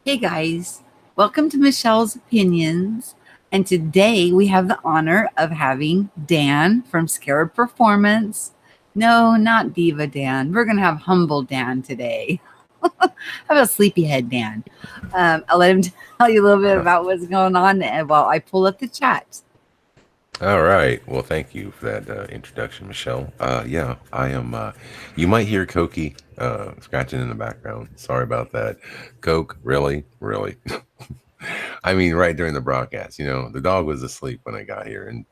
Hey guys, welcome to Michelle's Opinions. And today we have the honor of having Dan from Scarabperformance. No, not Diva Dan. We're going to have Humble Dan today. How about Sleepyhead Dan? I'll let him tell you a little bit about what's going on while I pull up the chat. All right. Well, thank you for that introduction, Michelle. Yeah, I am. You might hear Cokie scratching in the background. Sorry about that. Coke, really, really. I mean, right during the broadcast, the dog was asleep when I got here, and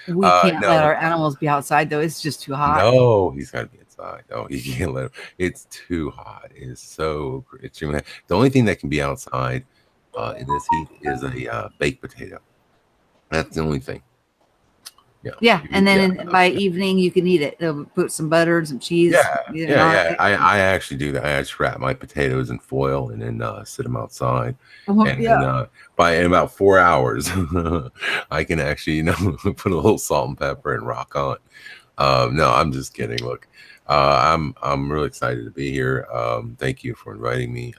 We can't let no, our animals be outside, though. It's just too hot. no, he's got to be inside. No, he can't let him. It's too hot. It is so extremely. The only thing that can be outside in this heat is a baked potato. That's the only thing. Yeah. Yeah, and Yeah. then by evening you can eat it. They'll put some butter and some cheese. Yeah, You yeah, know, yeah. I actually do that. I actually wrap my potatoes in foil and then sit them outside, and then yeah. in about 4 hours, I can actually put a little salt and pepper and rock on. No, I'm just kidding. Look, I'm really excited to be here. Thank you for inviting me.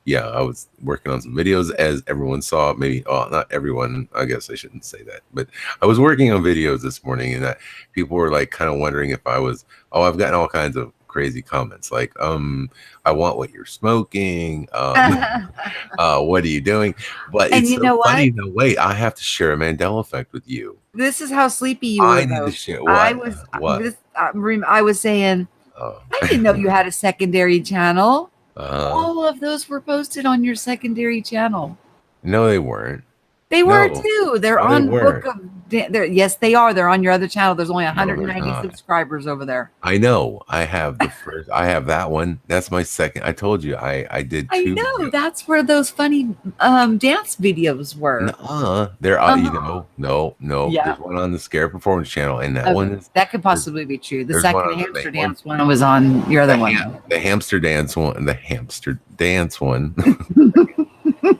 Yeah, I was working on some videos, as everyone saw. Maybe, oh, not everyone. I guess I shouldn't say that, but I was working on videos this morning, and people were like kind of wondering if I was. Oh, I've gotten all kinds of crazy comments like, I want what you're smoking. What are you doing? But And it's you so know what? funny. No, wait, I have to share a Mandela effect with you. This is how sleepy you were, I need to though. share I what? was What? I was saying, Oh, I didn't know you had a secondary channel. uh, All of those were posted on your secondary channel. no, they weren't. They were No, too. They're no, they on Book weren't. of. Yes, they are. They're on your other channel. There's only No, they're 190 not. subscribers over there. I know. I have the first. I have that one. That's my second. I told you. I did I two know. videos. That's where those funny dance videos were. No, there are. Uh-huh. No. Yeah. There's one on the Scarabperformance channel, and that one Okay. is That could there's possibly be true. The there's one second on the hamster main one. dance one was on your other one, though. The hamster dance one. The hamster dance one.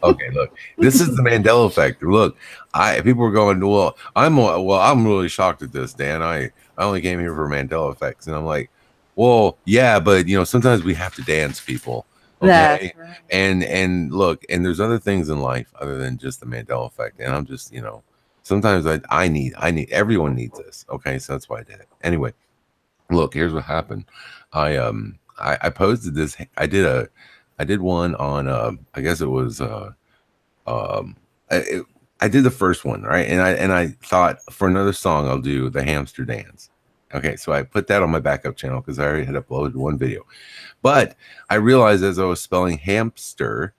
Okay, look. This is the Mandela effect. Look, people were going, well, I'm really shocked at this, Dan. I only came here for Mandela effects, and I'm like, well, yeah, but sometimes we have to dance, people. That's Okay, right. and look, and there's other things in life other than just the Mandela effect, and I'm just, sometimes I need everyone needs this. Okay, so that's why I did it. Anyway, look, here's what happened. I posted this. I did one on I guess it was um I did the first one, right, and I thought for another song I'll do the hamster dance. Okay, so I put that on my backup channel because I already had uploaded one video, but I realized as I was spelling hamster,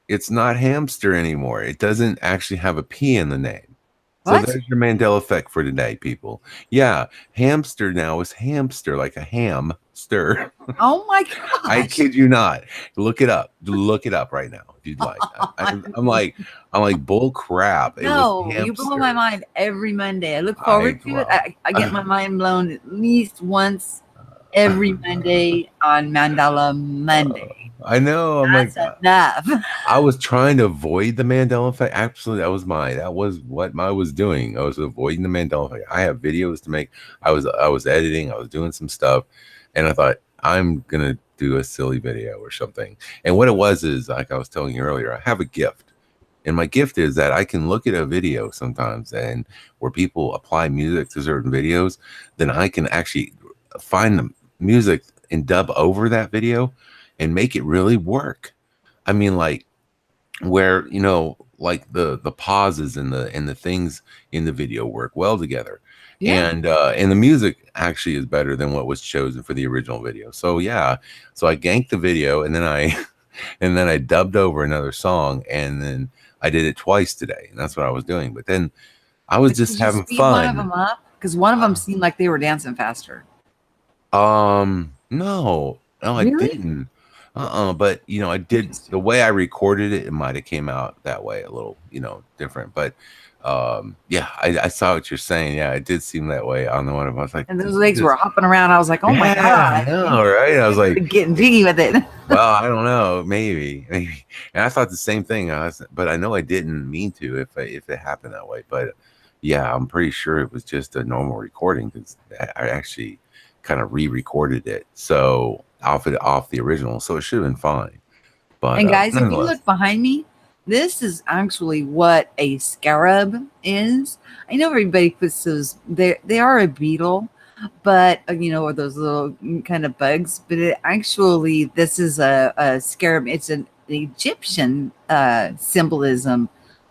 it's not hamster anymore. It doesn't actually have a P in the name. So What? there's your Mandela effect for today, people. Yeah, hamster now is hamster, like a ham stir. Oh my I gosh. kid you not. Look it up. Look it up right now if you'd like. I'm like bull crap. It was No, you blow my hamster. mind every Monday. I look I forward to it. well, I get my mind blown at least once every Monday on Mandela Monday. I know. I'm like, That's enough. I was trying to avoid the Mandela effect. Absolutely, that was what I was doing. I was avoiding the Mandela effect. I have videos to make. I was editing. I was doing some stuff, and I thought I'm gonna do a silly video or something. And what it was is, like I was telling you earlier, I have a gift, and my gift is that I can look at a video sometimes, and where people apply music to certain videos, then I can actually find the music and dub over that video and make it really work. I mean, like where like the pauses and the things in the video work well together, Yeah. and the music actually is better than what was chosen for the original video. So yeah, so I ganked the video, and then I and then I dubbed over another song, and then I did it twice today, and that's what I was doing. But then I was But just did you having speed one of fun. them up? Because one of them seemed like they were dancing faster. No, I Really? didn't. But I did Interesting. the way I recorded it. It might have came out that way, a little, different. But yeah, I saw what you're saying. Yeah, it did seem that way on the one of them. I was like, And those did you legs were just? hopping around. I was like, oh my Yeah, I God. know, right? I was like, Getting jiggy with it. well, I don't know, maybe. And I thought the same thing. But I know I didn't mean to if it happened that way. But yeah, I'm pretty sure it was just a normal recording because I actually kind of re-recorded it so off the original, so it should have been fine. But And guys, if you nonetheless, look behind me, this is actually what a scarab is. I know everybody puts those, they are a beetle, but or those little kind of bugs, but this is a scarab. It's an Egyptian symbolism,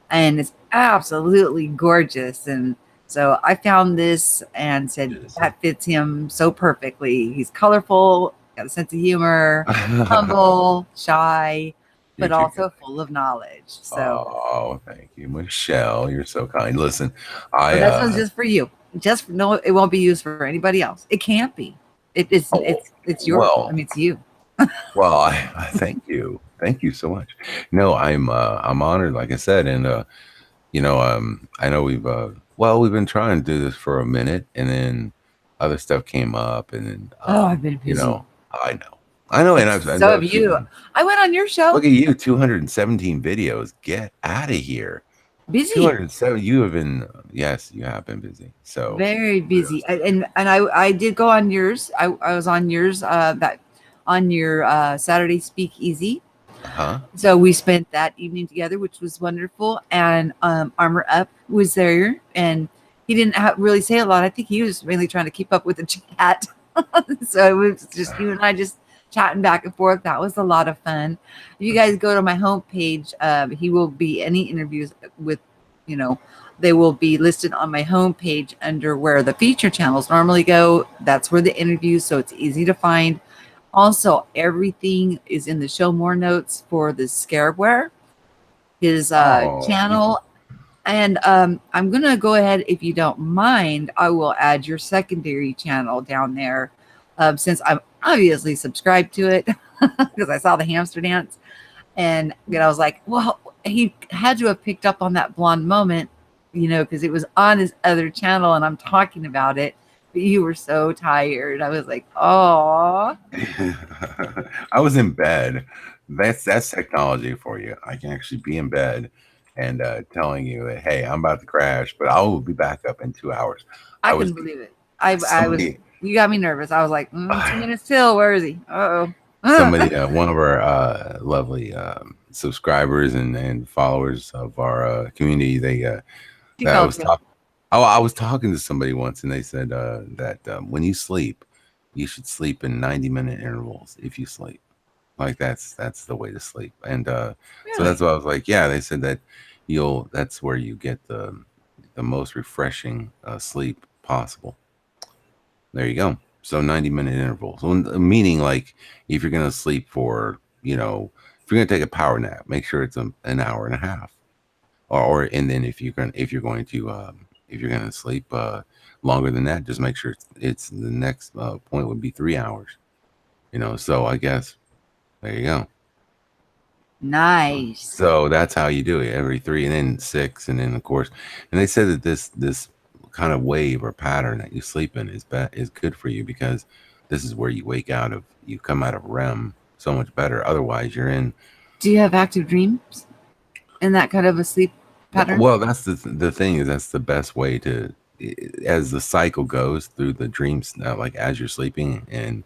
and it's absolutely gorgeous. And so I found this and said that fits him so perfectly. He's colorful, got a sense of humor, humble, shy, you're but too good. also full of knowledge. So, Oh, thank you, Michelle. You're so kind. Listen, so I this one's just for you. Just no, it won't be used for anybody else. It can't be. oh It's your. I well, mean, it's you. well, I thank you so much. No, I'm honored, like I said, and I know we've been trying to do this for a minute, and then other stuff came up, and then Oh, I've been you busy. know, I know, and I So love have you. shooting. I went on your show. Look at you, 217 videos. Get out of here. Busy. 207. You have been, yes, you have been busy. So, Very busy. And I did go on yours. I was on yours that on your Saturday Speakeasy. huh? So we spent that evening together, which was wonderful. And Armor Up was there, and he didn't really say a lot. I think he was mainly trying to keep up with the chat. So it was just you and I just chatting back and forth. That was a lot of fun. If you guys go to my homepage, he will be any interviews with, they will be listed on my homepage under where the feature channels normally go. That's where the interviews, so it's easy to find. Also, everything is in the show more notes for the Scarabware, his Oh, channel. And I'm going to go ahead, if you don't mind, I will add your secondary channel down there since I'm obviously subscribed to it because I saw the hamster dance. And I was like, well, he had to have picked up on that blonde moment, because it was on his other channel and I'm talking about it. But you were so tired. I was like, oh. I was in bed. That's technology for you. I can actually be in bed and telling you that, hey, I'm about to crash, but I will be back up in 2 hours. I I was couldn't believe it. I was, somebody. you got me nervous. I was like, 2 minutes till. Where is he? Uh-oh. Somebody, one of our lovely subscribers and followers of our community, She that I called was you. talking. Oh, I was talking to somebody once, and they said that when you sleep, you should sleep in 90-minute intervals. If you sleep, like that's the way to sleep. And so that's Really? why I was like, yeah. They said that that's where you get the most refreshing sleep possible. There you go. So 90-minute intervals. Meaning like if you're gonna sleep for, if you're gonna take a power nap, make sure it's an hour and a half. Or and then if you're gonna sleep longer than that, just make sure it's the next point would be 3 hours. So I guess there you go. Nice. So that's how you do it every three, and then six, and then of course, and they said that this kind of wave or pattern that you sleep in is good for you because this is where you come out of REM so much better. Otherwise, you're in. Do you have active dreams in that kind of a sleep pattern? Well, that's the thing is that's the best way to, as the cycle goes through the dreams, like as you're sleeping, and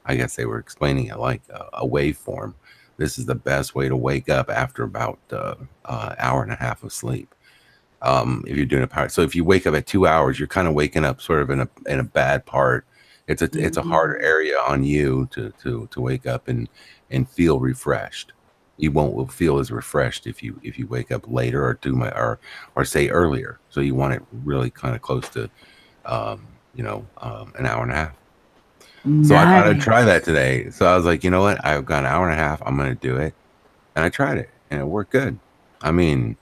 I guess they were explaining it like a waveform. This is the best way to wake up after about hour and a half of sleep. If you're doing a power, so if you wake up at 2 hours, you're kind of waking up sort of in a bad part. It's a harder Mhm. area on you to wake up and feel refreshed. You won't feel as refreshed if you wake up later or or say earlier. So you want it really kind of close to an hour and a half. So I thought I'd try that Nice. today. So I was like, you know what? I've got an hour and a half. I'm going to do it, and I tried it, and it worked good. I mean,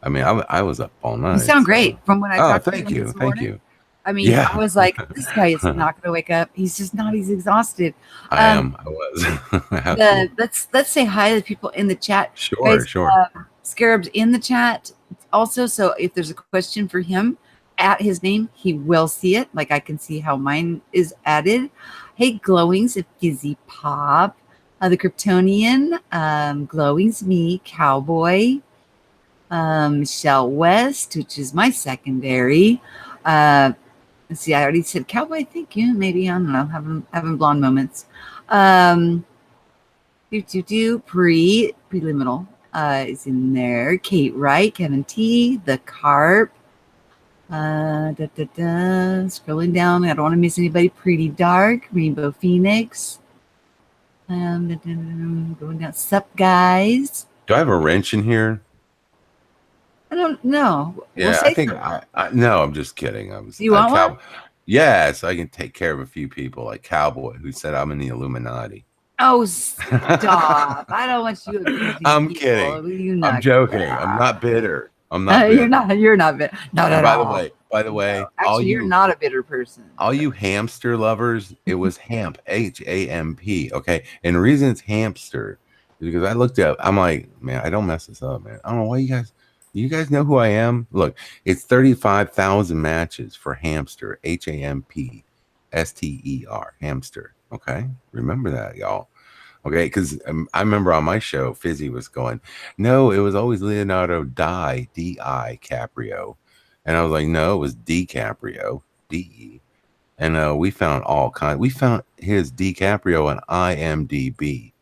I was up all You night. sound So, great. From when I oh, talked to thank him you, this thank morning, you. I mean, I Yeah, was like, this guy is not going to wake up. He's just not. He's exhausted. I Um, am. I was absolutely let's say hi to the people in the chat, sure, guys. sure. Scarab's in the chat also. So if there's a question for him at his name, he will see it. Like I can see how mine is added. Hey, Glowing's a fizzy pop. The Kryptonian, Glowing's me, Cowboy. Michelle West, which is my secondary. Uh, let's see, I already said Cowboy. Thank you. Maybe I don't know. Having blonde moments. Um, Preliminal is in there. Kate Wright, Kevin T, The Carp. Scrolling down, I don't want to miss anybody. Pretty Dark, Rainbow Phoenix. Going down. Sup, guys? Do I have a wrench in here? I don't know. We'll Yeah, I say think so. no, I'm just kidding. Do you want one? Yes, I can take care of a few people like Cowboy who said I'm in the Illuminati. Oh, stop. I don't want you abusing I'm people. kidding. You I'm not. joking. I'm not bitter. I'm not You're bitter. not. You're not bitter. Not And at all. by the No, way, actually, you're not a bitter person. all you hamster lovers, it was hamp, HAMP. Okay. And the reason it's hamster is because I looked up, I'm like, man, I don't mess this up, man. I don't know why you guys know who I am? Look, it's 35,000 matches for hamster, HAMPSTER, hamster. Okay. Remember that, y'all. Okay. Because I remember on my show, Fizzy was going, no, it was always Leonardo DI Caprio. And I was like, no, it was DiCaprio, DE. And we found all kinds. We found his DiCaprio on IMDb.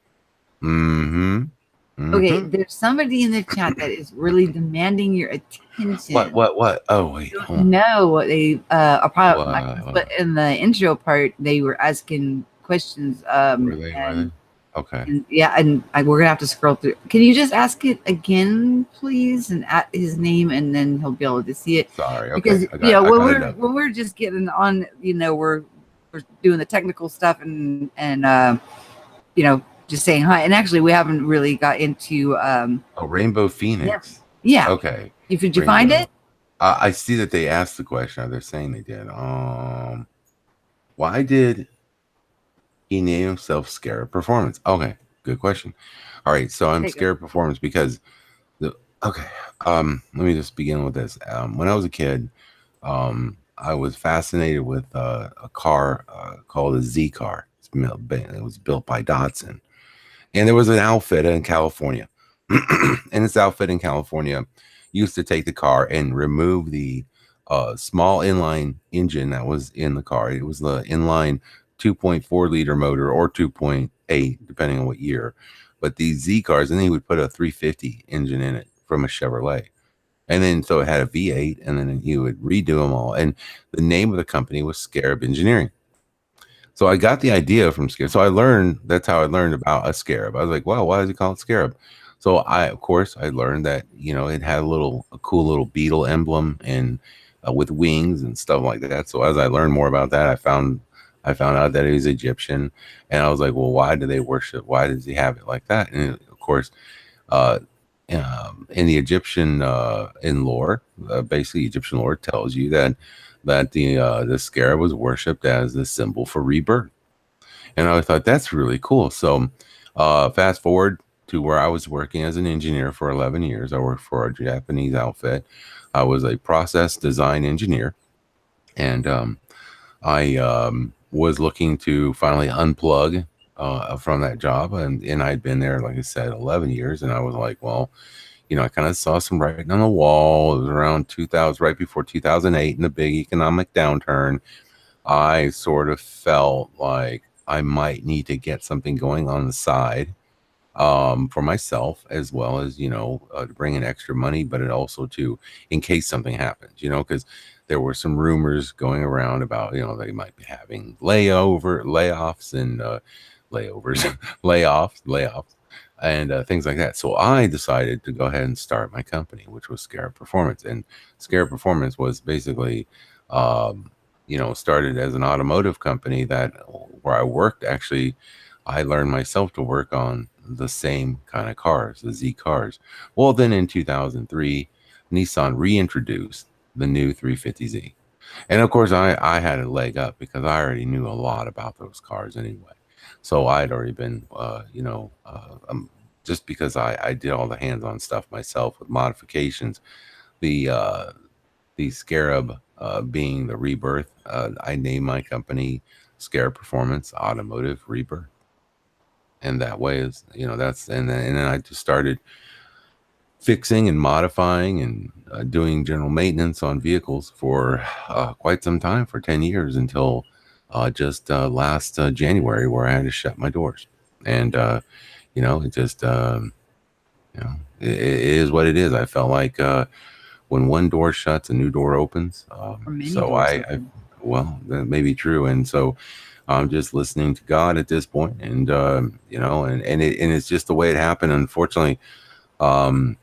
Mm-hmm. Okay, Mm-hmm. there's somebody in the chat that is really demanding your attention. What? Oh, wait. I Hold don't on. know what they What? but in the intro part they were asking questions. Were they? Okay. And yeah, and we're gonna have to scroll through. Can you just ask it again, please, and at his name, and then he'll be able to see it. Sorry. Okay. Because I got it up. when we're just getting on, we're doing the technical stuff and just saying hi. And actually, we haven't really got into Rainbow Phoenix. Yeah. Okay. Did you find it? I see that they asked the question. They're saying they did. Why did he named himself Scarabperformance? Okay, good question. All right, so I'm Scarabperformance because let me just begin with this. When I was a kid, I was fascinated with a car called a Z car. It was built by Datsun, and there was an outfit in California, and this outfit in California used to take the car and remove the small inline engine that was in the car. It was the inline 2.4 liter motor or 2.8, depending on what year. But these Z cars, and then he would put a 350 engine in it from a Chevrolet. And then so it had a V8, and then he would redo them all. And the name of the company was Scarab Engineering. So I got the idea from Scarab. So that's how I learned about a Scarab. I was like, wow, why is it called Scarab? So of course, I learned that, it had a cool little beetle emblem and with wings and stuff like that. So as I learned more about that, I found out that he was Egyptian, and I was like, well, why do they worship? Why does he have it like that? And of course, in the Egyptian in lore, basically Egyptian lore tells you that the scarab was worshipped as the symbol for rebirth, and I thought that's really cool. So fast forward to where I was working as an engineer for 11 years. I worked for a Japanese outfit. I was a process design engineer, and I was looking to finally unplug from that job, and I'd been there, like I said, 11 years, and I was like, well, I kind of saw some writing on the wall. It was around 2000, right before 2008, in the big economic downturn. I sort of felt like I might need to get something going on the side for myself, as well as, to bring in extra money, but it also in case something happens, because there were some rumors going around about, they might be having layoffs and layoffs and things like that. So I decided to go ahead and start my company, which was Scarabperformance. And Scarabperformance was basically, started as an automotive company where I worked. Actually, I learned myself to work on the same kind of cars, the Z cars. Well, then in 2003, Nissan reintroduced the new 350Z. And of course, I had a leg up because I already knew a lot about those cars anyway. So I'd already been, just because I did all the hands-on stuff myself with modifications, the Scarab being the rebirth, I named my company Scarabperformance Automotive Rebirth. And that way is, and then I just started fixing and modifying and doing general maintenance on vehicles for quite some time, for 10 years, until just last January, where I had to shut my doors. And it just, it is what it is. I felt like when one door shuts, a new door opens. Or many So doors I, open. well, that may be true. And so I'm just listening to God at this point, and and it's just the way it happened. Unfortunately, um,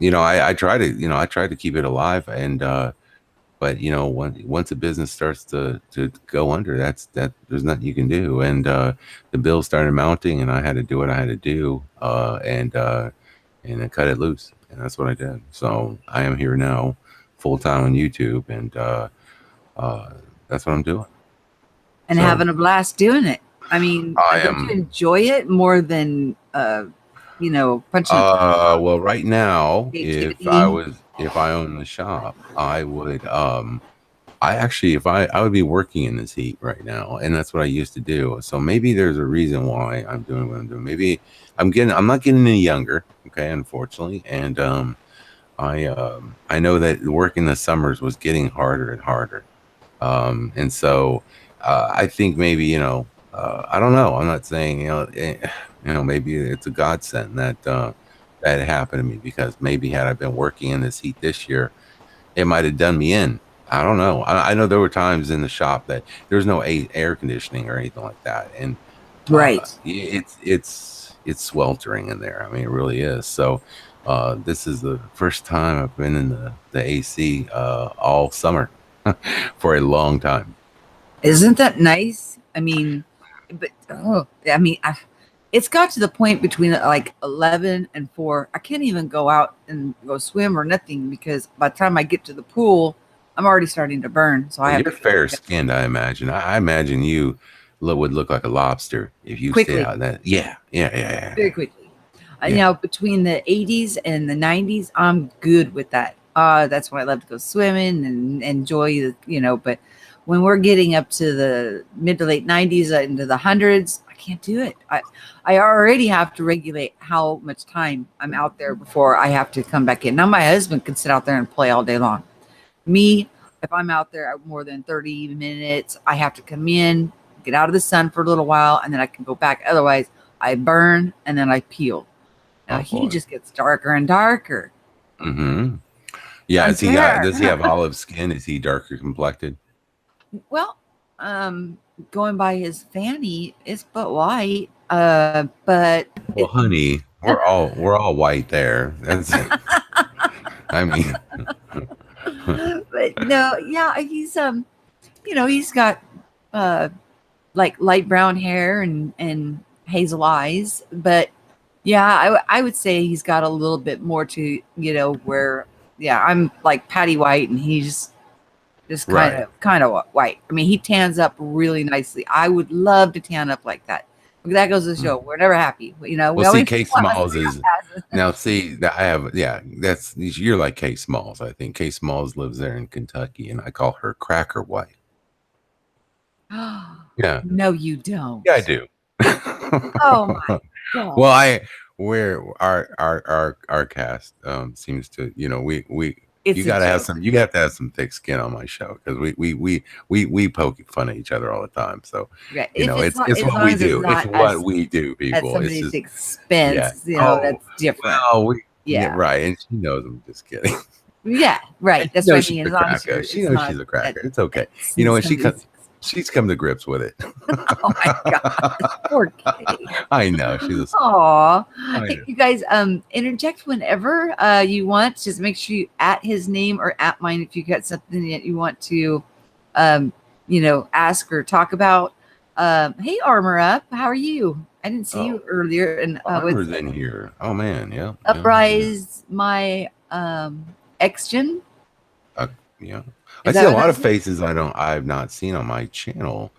I try to keep it alive, and but once a business starts to go under, that there's nothing you can do. And the bills started mounting, and I had to do what I had to do, and I cut it loose, and that's what I did. So I am here now, full time on YouTube, and uh, that's what I'm doing. And So having a blast doing it. I mean, I don't you am. enjoy it more than punching a clock, Well, right now, creativity? if I own the shop, I would I actually, if I would be working in this heat right now, and that's what I used to do. So maybe there's a reason why I'm doing what I'm doing. Maybe I'm not getting any younger. Okay, unfortunately, and I know that working the summers was getting harder and harder. And so I think maybe I don't know. I'm not saying maybe it's a godsend that that happened to me, because maybe had I been working in this heat this year, it might have done me in. I don't know. I know there were times in the shop that there's no air conditioning or anything like that, and Right. it's sweltering in there. I mean, it really is. So this is the first time I've been in the AC all summer for a long time. Isn't that nice? I mean, but it's got to the point between like 11 and 4. I can't even go out and go swim or nothing, because by the time I get to the pool, I'm already starting to burn. So I Well, have you're to fair skinned, I imagine. I imagine you would look like a lobster if you stayed quickly, out in that. Yeah, yeah, yeah, yeah, very yeah. quickly. Yeah. Between the 80s and the 90s, I'm good with that. That's when I love to go swimming and enjoy but when we're getting up to the mid to late 90s into the hundreds, I can't do it. I already have to regulate how much time I'm out there before I have to come back in. Now my husband can sit out there and play all day long. Me, if I'm out there more than 30 minutes, I have to come in, get out of the sun for a little while, and then I can go back. Otherwise, I burn and then I peel. Now Oh he boy. just gets darker and darker. Mm-hmm. Yeah. Unfair. Does he have olive skin? Is he darker complected? Well, going by his fanny, it's but white. But Well, honey, we're all white there. That's I mean, but no, yeah, he's got uh like light brown hair and hazel eyes, but yeah, I would say he's got a little bit more to where yeah, I'm like Patty White and he's just kind right. of kind of white. I mean, he tans up really nicely. I would love to tan up like that. That goes to show we're never happy. We Well, see, always Kate want to Smalls see is us. now. See, that I have. Yeah, you're like Kate Smalls. I think Kate Smalls lives there in Kentucky, and I call her Cracker White. Yeah, No, you don't. yeah, I do. Oh my god. Well, where our cast seems to, we It's a joke. you got to have some thick skin on my show, because we poke fun at each other all the time. So Yeah. If it's not, it's as what long we as it's do. It's not what we do, at people. It's somebody's just yeah. expense, Oh that's different. well, we yeah, Yeah. right. And she knows I'm just kidding. Yeah, And right. she That's what I knows she's mean. a As long as cracker. She it's knows not she's a cracker. It's okay. at And somebody's. she's come to grips with it. Oh my god, poor Kate. I know she's a Aw. I Hey, know. you guys, interject whenever you want. Just make sure you at his name or at mine if you got something that you want to, um, ask or talk about. Hey, Armor Up, how are you? I didn't see you Oh, earlier, and with Armor's in here. Oh man, yeah, yeah, yeah. Uprise, my ex-gen. Uh, yeah. I Is see that a what lot of that's? faces I've not seen on my channel.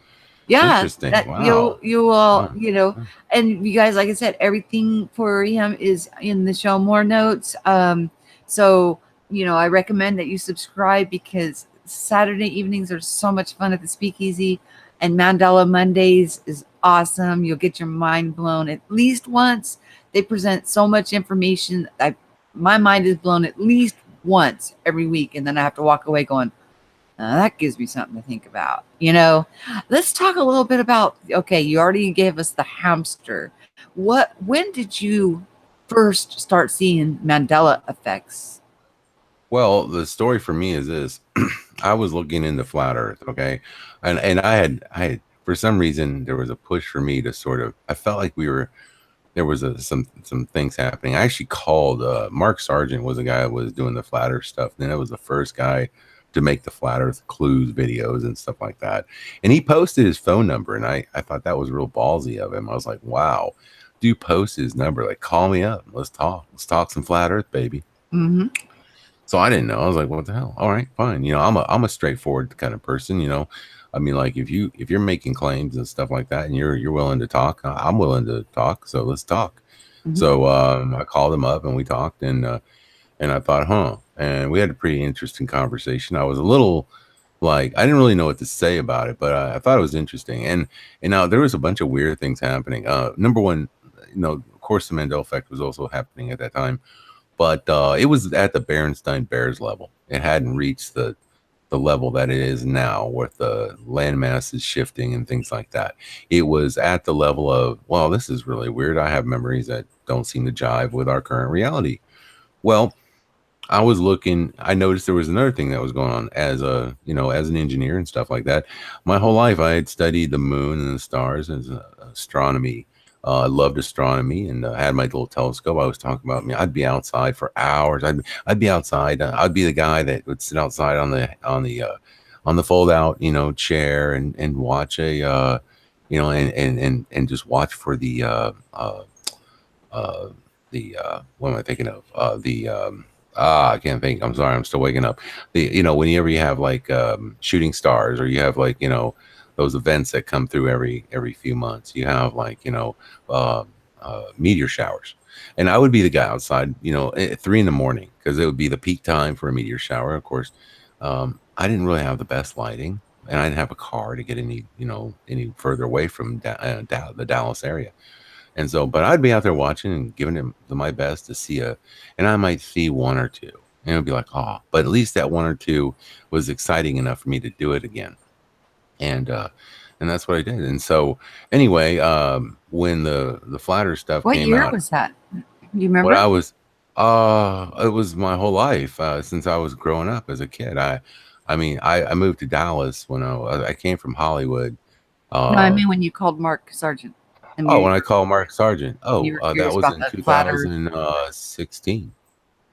Yeah, Interesting. that Wow. you will, Wow. and you guys, like I said, everything for him is in the show more notes. So I recommend that you subscribe, because Saturday evenings are so much fun at the Speakeasy, and Mandela Mondays is awesome. You'll get your mind blown at least once. They present so much information. My mind is blown at least once every week, and then I have to walk away going, that gives me something to think about. Let's talk a little bit about, okay, you already gave us the hamster. When did you first start seeing Mandela effects? Well, the story for me is this. I was looking into flat Earth, okay, and I had for some reason there was a push for me to sort of. I felt like we were there was some things happening. I actually called Mark Sargent was the guy that was doing the flat Earth stuff. Then I was the first guy to make the flat Earth clues videos and stuff like that. And he posted his phone number, and I thought that was real ballsy of him. I was like, wow, do post his number, like call me up, let's talk some flat Earth, baby. Mm-hmm. So I didn't know. I was like, what the hell? All right, fine. I'm a straightforward kind of person, I mean, like if you're making claims and stuff like that and you're willing to talk, I'm willing to talk. So let's talk. Mm-hmm. So I called him up and we talked and I thought, huh. And we had a pretty interesting conversation. I was a little like I didn't really know what to say about it, but I thought it was interesting. And now there was a bunch of weird things happening. Number one, of course the Mandela effect was also happening at that time, but it was at the Berenstain Bears level. It hadn't reached the level that it is now, with the landmass is shifting and things like that. It was at the level of, well, this is really weird. I have memories that don't seem to jive with our current reality. Well, I was looking, I noticed there was another thing that was going on as an engineer and stuff like that. My whole life I had studied the moon and the stars as astronomy. I loved astronomy and I had my little telescope. I was talking about me. I'd be outside for hours. I'd be outside. I'd be the guy that would sit outside on the fold out, chair and watch and just watch for uh, what am I thinking of? I can't think. I'm sorry. I'm still waking up. Whenever you have like shooting stars, or you have like, those events that come through every few months, you have like, uh, meteor showers. And I would be the guy outside, at 3 in the morning, because it would be the peak time for a meteor shower. Of course, I didn't really have the best lighting, and I didn't have a car to get any further away from the Dallas area. And so, but I'd be out there watching and giving it my best to see and I might see one or two, and it'd be like, oh, but at least that one or two was exciting enough for me to do it again. And, uh, and that's what I did. And so, anyway, when the flatter stuff What came year out, was that? Do you what remember? I was, it was my whole life since I was growing up as a kid. I mean, I moved to Dallas when I came from Hollywood. No, I Uh, mean when you called Mark Sargent and oh, when I called Mark Sargent. you Oh, were that curious was about in the flat Earth. 2016.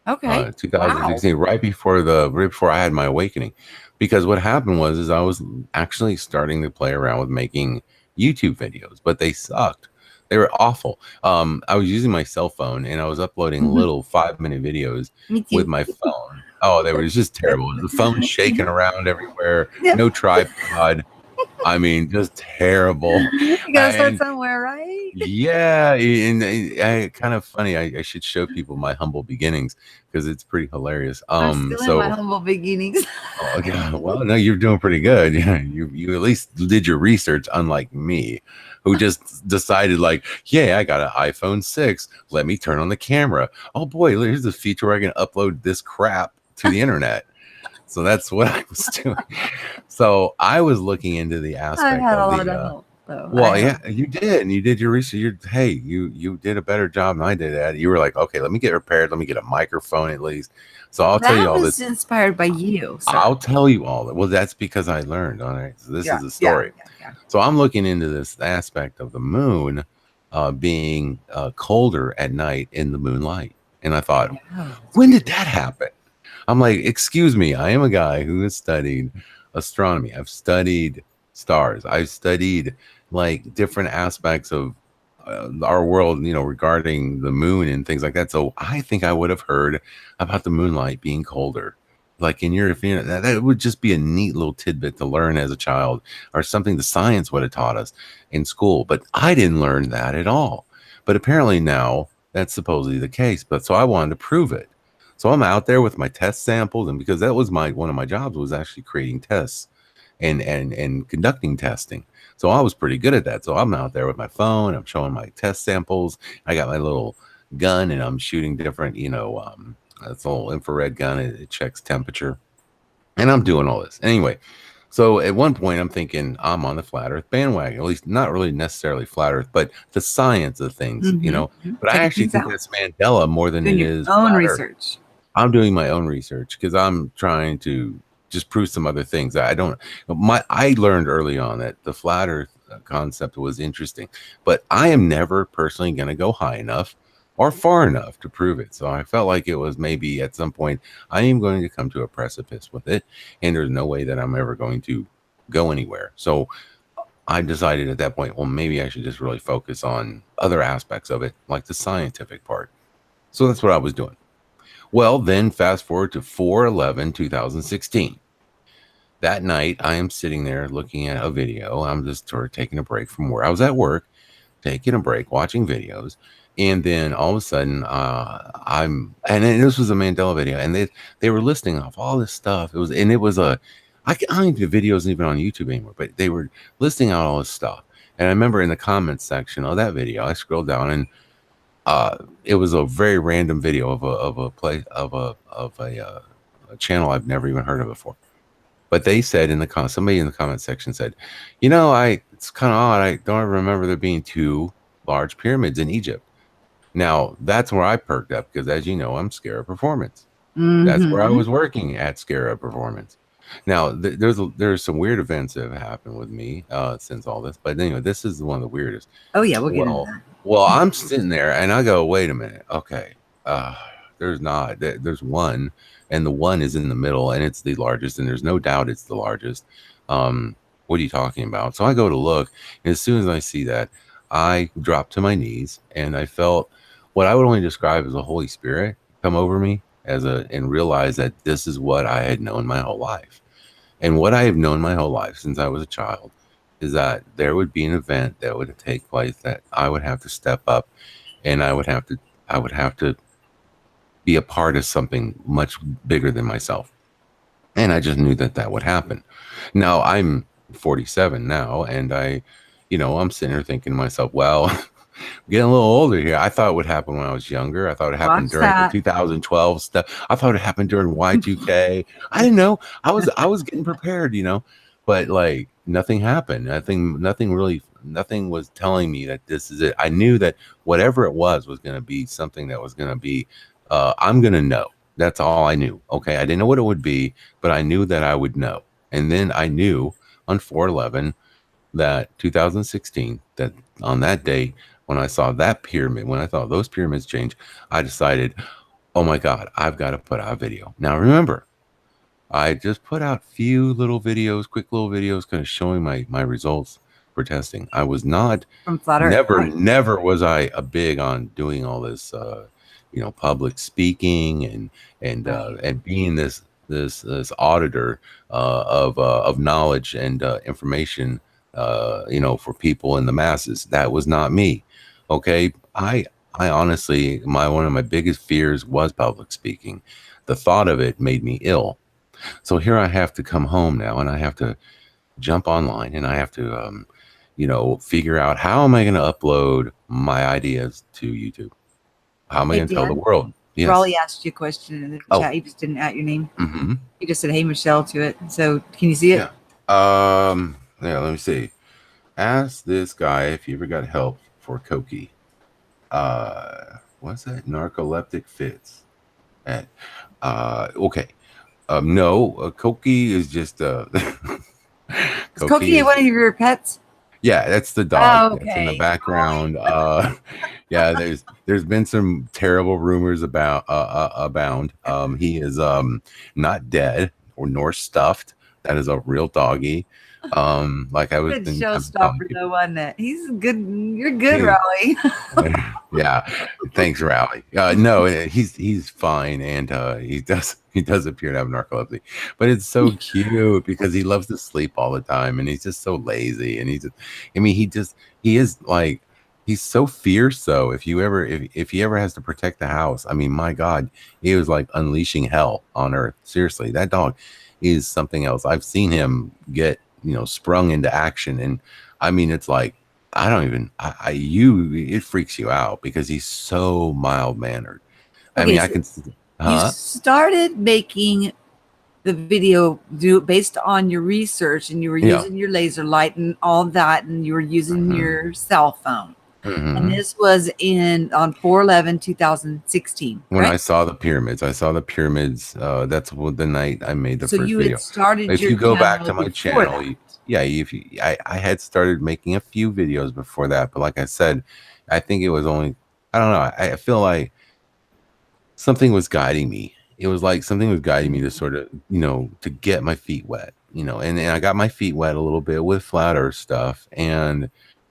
Okay. Wow. 2016, right before I had my awakening. Because what happened was is I was actually starting to play around with making YouTube videos, but they sucked. They were awful. I was using my cell phone and I was uploading little 5-minute videos Me with too. my phone. Oh, they were just terrible. The phone shaking around everywhere, Yep. no tripod. I mean, just terrible. You gotta start And somewhere, right? yeah, and kind of funny. I should show people my humble beginnings because it's pretty hilarious. I'm still in my humble beginnings. Oh yeah, well, no, you're doing pretty good. Yeah, you at least did your research, unlike me, who just decided like, yeah, I got an iPhone 6. Let me turn on the camera. Oh boy, here's the feature where I can upload this crap to the internet. So that's what I was doing. So I was looking into the I aspect had a of lot the of help, though. I well, have. yeah, you did. And you did your research. You did a better job than I did at it. You were like, okay, let me get prepared. Let me get a microphone at least. So I'll tell you That all was this. inspired by you, sir. I'll tell you all that. Well, that's because I learned. All right. So this Yeah, is the yeah, story. yeah, So I'm looking into this aspect of the moon being colder at night in the moonlight. And I thought, yeah. Oh, that's when weird. did that happen? I'm like, excuse me, I am a guy who has studied astronomy. I've studied stars. I've studied like different aspects of our world, regarding the moon and things like that. So I think I would have heard about the moonlight being colder. Like in your opinion, that would just be a neat little tidbit to learn as a child, or something the science would have taught us in school. But I didn't learn that at all. But apparently now that's supposedly the case. But so I wanted to prove it. So I'm out there with my test samples, and because that was my one of my jobs was actually creating tests and conducting testing. So I was pretty good at that. So I'm out there with my phone, I'm showing my test samples. I got my little gun and I'm shooting different, it's a little infrared gun. It checks temperature, and I'm doing all this anyway. So at one point, I'm thinking I'm on the flat Earth bandwagon, at least not really necessarily flat Earth, but the science of things, you know. But I Checking actually things think out, that's Mandela more than doing it your is own flat Earth. research. I'm doing my own research because I'm trying to just prove some other things. I don't. I learned early on that the flat Earth concept was interesting, but I am never personally going to go high enough or far enough to prove it. So I felt like it was maybe at some point I am going to come to a precipice with it, and there's no way that I'm ever going to go anywhere. So I decided at that point, well, maybe I should just really focus on other aspects of it, like the scientific part. So that's what I was doing. Well, then fast forward to 4/11/2016. That night, I am sitting there looking at a video. I'm just sort of taking a break from where I was at work, taking a break, watching videos. And then all of a sudden, and then this was a Mandela video, and they were listing off all this stuff. It was I don't think the video isn't even on YouTube anymore, but they were listing out all this stuff. And I remember in the comments section of that video, I scrolled down and it was a very random video of a play of a channel I've never even heard of before. But they said somebody in the comment section said, it's kind of odd. I don't remember there being two large pyramids in Egypt. Now that's where I perked up because, as you know, I'm Scarabperformance. That's where I was working at Scarabperformance. Now there's some weird events that have happened with me since all this, but anyway, this is one of the weirdest. Oh yeah, we'll get into that. Well, I'm sitting there and I go, wait a minute. Okay. Uh, there's one, and the one is in the middle and it's the largest, and there's no doubt it's the largest. What are you talking about? So I go to look, and as soon as I see that, I drop to my knees and I felt what I would only describe as a Holy Spirit come over me and realize that this is what I had known my whole life. And what I have known my whole life since I was a child is that there would be an event that would take place that I would have to step up, and I would have to be a part of something much bigger than myself. And I just knew that that would happen. Now I'm 47 now, and I'm sitting here thinking to myself, well, getting a little older here. I thought it would happen when I was younger. I thought it happened Watch during the that. 2012 stuff. I thought it happened during Y2K. I didn't know. I was getting prepared, but like nothing happened. Nothing was telling me that this is it. I knew that whatever it was going to be something that was going to be, I'm going to know. That's all I knew. Okay. I didn't know what it would be, but I knew that I would know. And then I knew on 4/11 that 2016, that on that day, when I saw that pyramid, when I saw those pyramids change, I decided, oh my God, I've got to put out a video. Now, remember, I just put out quick little videos, kind of showing my results for testing. I was not, From Flat Earth. never was I a big on doing all this, public speaking and being this auditor of knowledge and information, for people in the masses. That was not me. Okay. I honestly, one of my biggest fears was public speaking. The thought of it made me ill. So here I have to come home now, and I have to jump online, and I have to, figure out how am I going to upload my ideas to YouTube? How am I Hey going to tell the Dan, world? Yes. Raleigh asked you a question in the Oh. chat. You just didn't add your name. Mm-hmm. You just said, "Hey Michelle" to it. So can you see it? Yeah. Yeah. Let me see. Ask this guy if he ever got help for Koki. What's that? Narcoleptic fits. Okay. No. Koki is just Is Cokie one of your pets? Yeah, that's the dog. Oh, That's in the okay. background. Yeah, there's been some terrible rumors abound. He is not dead or nor stuffed. That is a real doggy. Like I was Good been, showstopper though, wasn't it? He's good. You're good, Raleigh. yeah, thanks, Rally. No, he's fine, and he does appear to have narcolepsy, but it's so cute because he loves to sleep all the time, and he's just so lazy, and he is like he's so fierce. Though, if he ever has to protect the house, I mean, my God, he was like unleashing hell on earth. Seriously, that dog is something else. I've seen him get sprung into action, and I mean, it's like. I don't even, it freaks you out because he's so mild mannered. I Okay, mean, so I can, you started making the video do based on your research, and you were Yeah. using your laser light and all that, and you were using Hmm. your cell phone. And Hmm. this was in on 4/11/2016, When I correct? saw the pyramids, I saw the pyramids. That's the night I made the So first you had video. started If your you go back channel to my before channel, that. yeah, if you, I had started making a few videos before that, but like I said, I think it was only, I don't know. I feel like something was guiding me. It was like something was guiding me to Mhm. sort of, to get my feet wet, and I got my feet wet a little bit with flat earth stuff. And,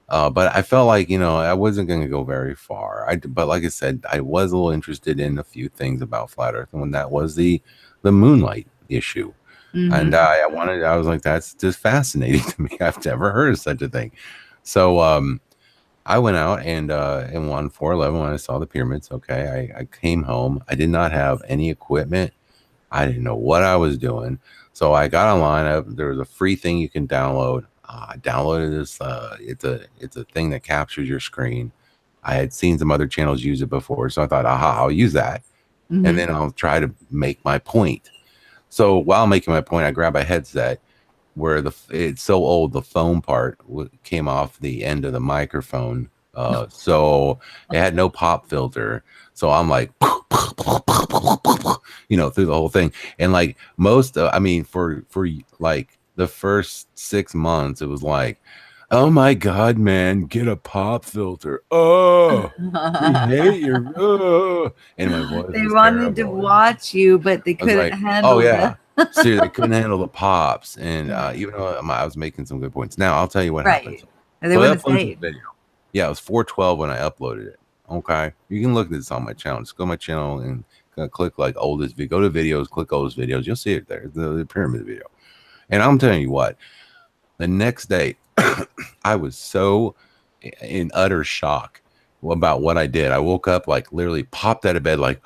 but I felt like, I wasn't going to go very far. But like I said, I was a little interested in a few things about flat earth. And when that was the moonlight issue. And Mhm. I was like, that's just fascinating to me. I've never heard of such a thing. So, I went out and on 4/11 when I saw the pyramids. Okay, I came home. I did not have any equipment. I didn't know what I was doing. So I got online. There was a free thing you can download. I downloaded this. It's a thing that captures your screen. I had seen some other channels use it before, so I thought, aha, I'll use that, and Mhm. then I'll try to make my point. So while making my point, I grab a headset where it's so old the foam part came off the end of the microphone, so it had no pop filter. So I'm like through the whole thing. And like I mean, for like the first 6 months it was like, oh my god, man, get a pop filter, oh, we hate your, and my voice They was wanted to terrible. watch you, but they I was couldn't like, oh handle the yeah. See, they couldn't handle the pops, and yeah. even though I was making some good points. Now I'll tell you what happened. Right. They So I wouldn't uploaded this say. video. Yeah, it was 4/12 when I uploaded it. Okay, you can look at this on my channel. Just go to my channel and click like oldest video. Go to videos, click oldest videos. You'll see it there, the pyramid video. And I'm telling you what, the next day, I was so in utter shock about what I did. I woke up like literally popped out of bed, like,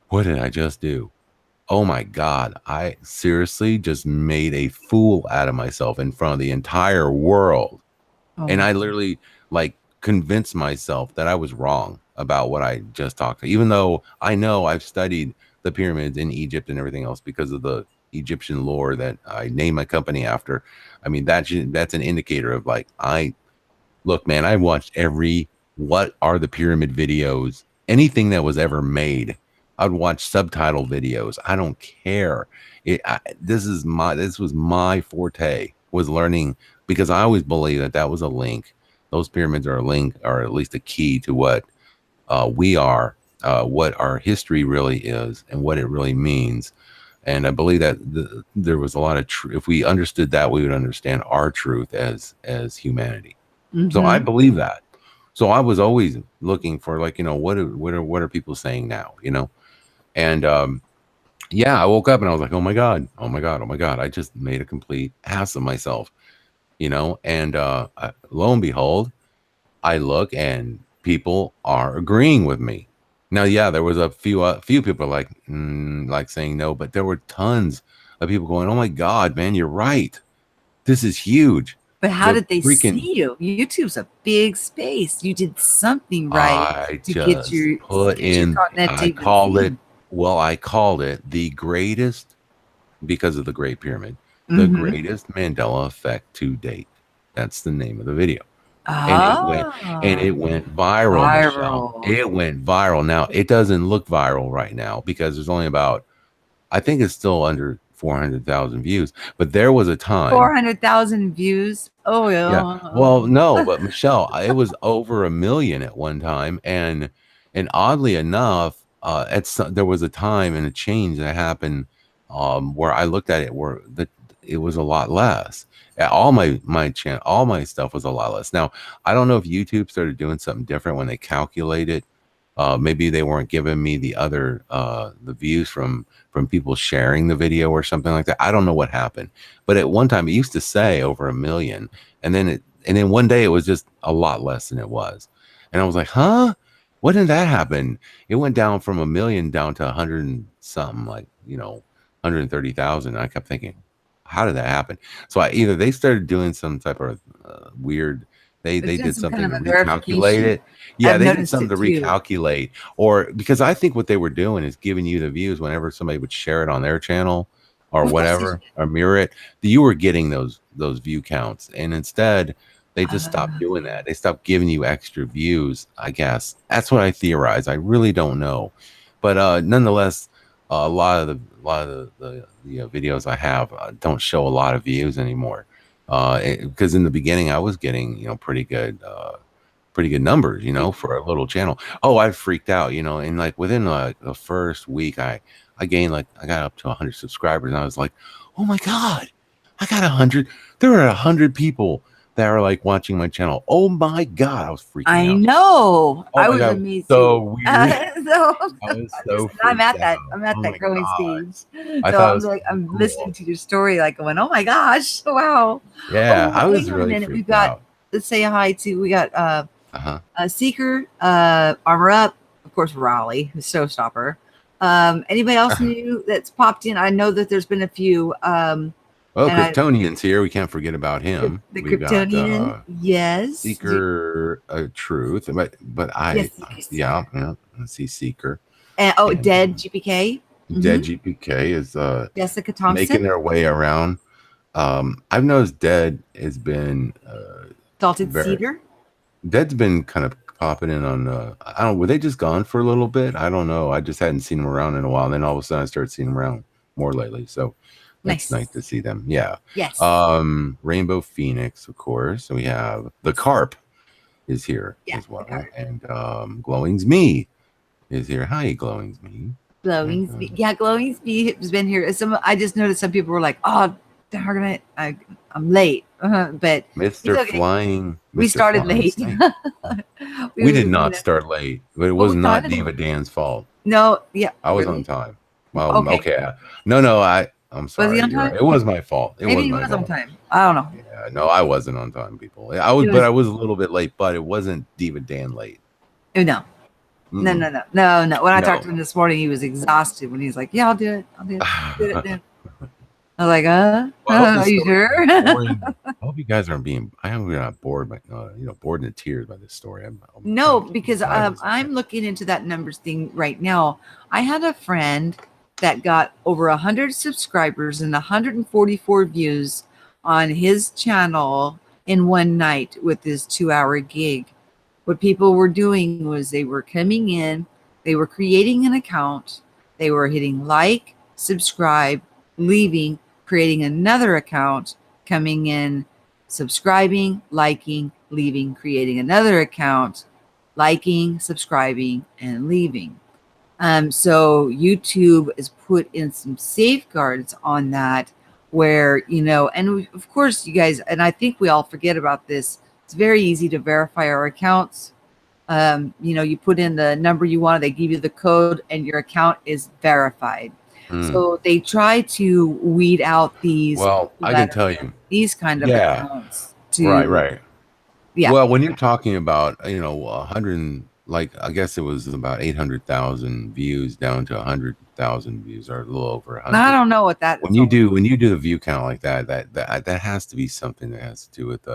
what did I just do? Oh my God, I seriously just made a fool out of myself in front of the entire world. And Oh. I literally like convinced myself that I was wrong about what I just talked about, even though I know I've studied the pyramids in Egypt and everything else because of the Egyptian lore that I named my company after. I mean, that's an indicator of like, look, man, I watched every what are the pyramid videos, anything that was ever made. I'd watch subtitle videos. I don't care. This was my forte, was learning, because I always believe that was a link. Those pyramids are a link, or at least a key to what we are, what our history really is, and what it really means. And I believe that there was a lot of truth. If we understood that, we would understand our truth as humanity. So I Mhm. believe that. So I was always looking for, like, what are people saying now, And yeah, I woke up and I was like, oh my God, oh my God, oh my God, I just made a complete ass of myself, And lo and behold, I look and people are agreeing with me. Now, yeah, there was a few people like saying no, but there were tons of people going, oh my God, man, you're right. This is huge. But how The did they freaking see you? YouTube's a big space. You did something right I to get just put your in, content to even seen. I called it the greatest, because of the Great Pyramid, the Mhm. greatest Mandela effect to date. That's the name of the video. And Ah, it went viral, Michelle. viral. It went viral. Now, it doesn't look viral right now because there's only about, I think it's still under 400,000 views, but there was a time. 400,000 views. Oh, Yeah. yeah. Well, no, but Michelle, it was over 1 million at one time, and oddly enough, there was a time and a change that happened, where I looked at it where it was a lot less. All my stuff was a lot less. Now, I don't know if YouTube started doing something different when they calculate it. Maybe they weren't giving me the views from people sharing the video or something like that. I don't know what happened, but at one time it used to say over 1 million, and then one day it was just a lot less than it was, and I was like, huh, when did that happen? It went down from 1 million down to 100 and something, like, 130,000. I kept thinking, how did that happen? So either they started doing some type of weird, They're they doing did some kind something of to a recalculate verification. it. Yeah, I've they did noticed something it to too. recalculate, or because I think what they were doing is giving you the views whenever somebody would share it on their channel. or Of course they whatever, or mirror it, you were getting those view counts. And instead, they just stopped doing that. They stopped giving you extra views, I guess. That's what I theorize. I really don't know. But nonetheless, a lot of the videos I have don't show a lot of views anymore. Because in the beginning I was getting, pretty good numbers, for a little channel. Oh, I freaked out, and like within the first week, I gained, like, I got up to 100 subscribers, and I was like, oh my god, I got 100. There are 100 people that are like watching my channel. Oh my god, I was freaking I out. know. Oh I my was god, amazed too. so weird. So I was so I'm freaked at out. I'm at Oh that my growing god, stage. I So thought it I'm was like, so I'm listening cool. to your story, like going, oh my gosh, wow. Yeah, Oh, I hang was on a really minute. We've freaked got, out. let's say hi to, we got Uh-huh. Seeker, Armor Up, of course, Raleigh, Showstopper. Anybody else new that's popped in? I know that there's been a few. Well, And I, Kryptonian's here. We can't forget about him. the We've got Kryptonian, yes. Seeker Truth, but Yes, Seekers. yeah, I see Seeker. And, And Dead GPK. Dead GPK is Jessica making Thompson. their way around. I've noticed Dead has been Salted very Cedar. Dead's been kind of popping in on I don't, were they just gone for a little bit? I don't know. I just hadn't seen them around in a while. And then all of a sudden I started seeing them around more lately. So it's Nice. nice to see them. Yeah. Yes. Rainbow Phoenix, of course. We have the Carp is here Yeah, as well. okay. And Glowing's Me is here. Hi, Glowing's Me. Glowing Speed. Yeah, Glowing Speed has been here. I just noticed some people were like, "Oh, I'm late," but Mr. it's okay. Flying. We Mr. started Flying late. Snake. We did not start late, but it Well, was we not kind of Diva Dan's fault. no, yeah, I was on really. time. Well, Okay, okay. No, I'm was he sorry. on You're right. time? It was my fault. It Maybe was he my was on fault. time. I don't know. Yeah, no, I wasn't on time, people. It But was I was a little bit late, but it wasn't Diva Dan late. no. Mm-mm. No. When I talked No. to him this morning, he was exhausted when he's like, "Yeah, I'll do it. I'll do it. Did it then." I was like, Well, I hope are this you story sure?" isn't boring. I hope you guys aren't being. I hope you're not bored, but bored in tears by this story. I'm No, trying to keep because you lively. I'm looking into that numbers thing right now. I had a friend that got over 100 subscribers and 144 views on his channel in one night with his 2-hour gig. What people were doing was they were coming in, they were creating an account, they were hitting like, subscribe, leaving, creating another account, coming in, subscribing, liking, leaving, creating another account, liking, subscribing, and leaving. So YouTube is put in some safeguards on that where, and of course, you guys, and I think we all forget about this. It's very easy to verify our accounts. You put in the number you want, they give you the code, and your account is verified. So they try to weed out these Well, I can tell you. these kind of Yeah. accounts Right. yeah. Well, when you're talking about, 100, like, I guess it was about 800,000 views down to 100,000 views, or a little over I 100. don't know what that When is. you do the view count like that has to be something that has to do with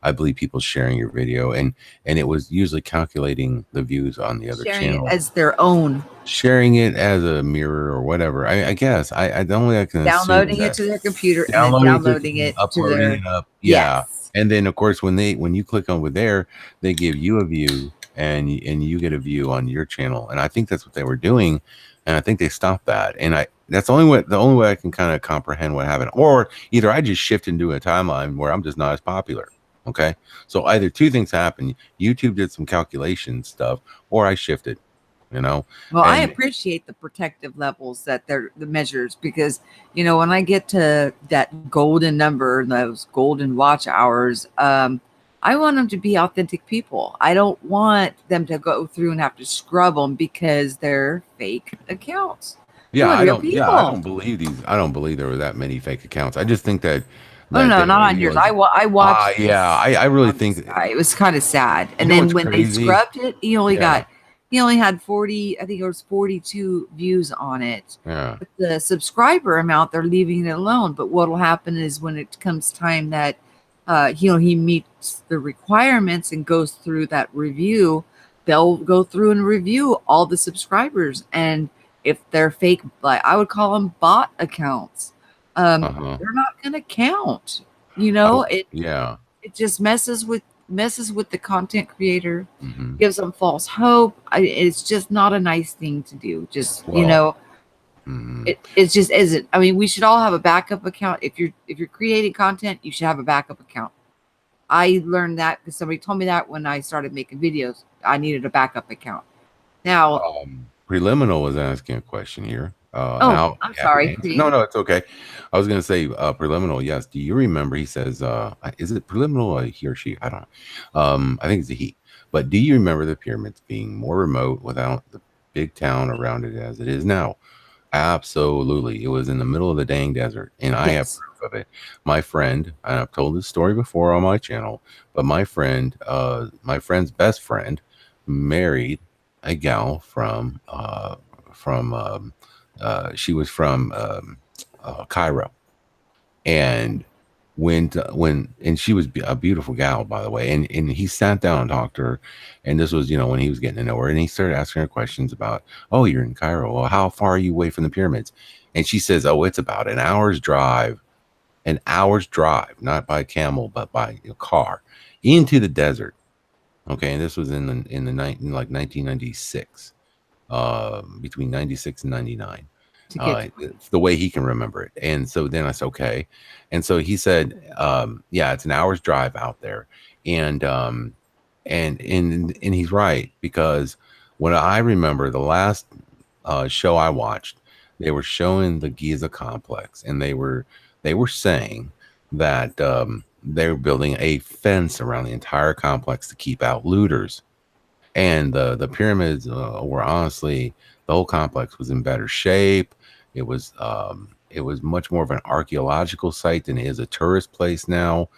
I believe people sharing your video, and it was usually calculating the views on the other Sharing channel, it as their own, sharing it as a mirror or whatever. I guess I the only I can assume is downloading it that to their computer and then downloading downloading it to uploading their it up, yeah. yes. And then of course when you click over there, they give you a view, and you get a view on your channel, and I think that's what they were doing, and I think they stopped that, and that's the only way I can kind of comprehend what happened. Or either I just shift into a timeline where I'm just not as popular. Okay, so either two things happen: YouTube did some calculation stuff, or I shifted. Well, I appreciate the protective levels that they're the measures, because when I get to that golden number, those golden watch hours, I want them to be authentic people. I don't want them to go through and have to scrub them because they're fake accounts. Yeah, I don't believe there were that many fake accounts. I just think that Oh no, there not on really yours. was. I watched. Yeah, I really think It was kind of sad. you And know then what's when they crazy? scrubbed it, he only Yeah. had 40. I think it was 42 views on it. Yeah. But the subscriber amount, they're leaving it alone. But what will happen is when it comes time that he meets the requirements and goes through that review, they'll go through and review all the subscribers. And if they're fake, like I would call them bot accounts, Uh-huh. they're not going to count. Oh, It yeah. just messes with the content creator, Hmm. gives them false hope. It's just not a nice thing to do. Just Well, mhm. it's just isn't. I mean, we should all have a backup account. If you're creating content, you should have a backup account. I learned that because somebody told me that when I started making videos. I needed a backup account. Now, Preliminal was asking a question here. And oh, I'll be I'm happy to sorry. answer. No, no, it's okay. I was gonna say Preliminal, yes. Do you remember he says is it Preliminal or he or she? I don't know. I think it's a he. But do you remember the pyramids being more remote without the big town around it as it is now? Absolutely. It was in the middle of the dang desert, and I have Yes. proof of it. My friend, and I've told this story before on my channel, but my friend's best friend married a gal from she was from Cairo, and when she was a beautiful gal, by the way, and he sat down and talked to her, and this was when he was getting to know her, and he started asking her questions about, oh, you're in Cairo, well, how far are you away from the pyramids? And she says, oh, it's about an hour's drive, not by camel but by car, into the desert. Okay, and this was in like 1996, between 96 and 99. To get It's the way he can remember it. And so then I said, okay. And so he said, yeah, it's an hour's drive out there. And and he's right, because when I remember the last show I watched, they were showing the Giza complex, and they were saying that they were building a fence around the entire complex to keep out looters. And the pyramids were honestly, the whole complex was in better shape. It was much more of an archaeological site than it is a tourist place now.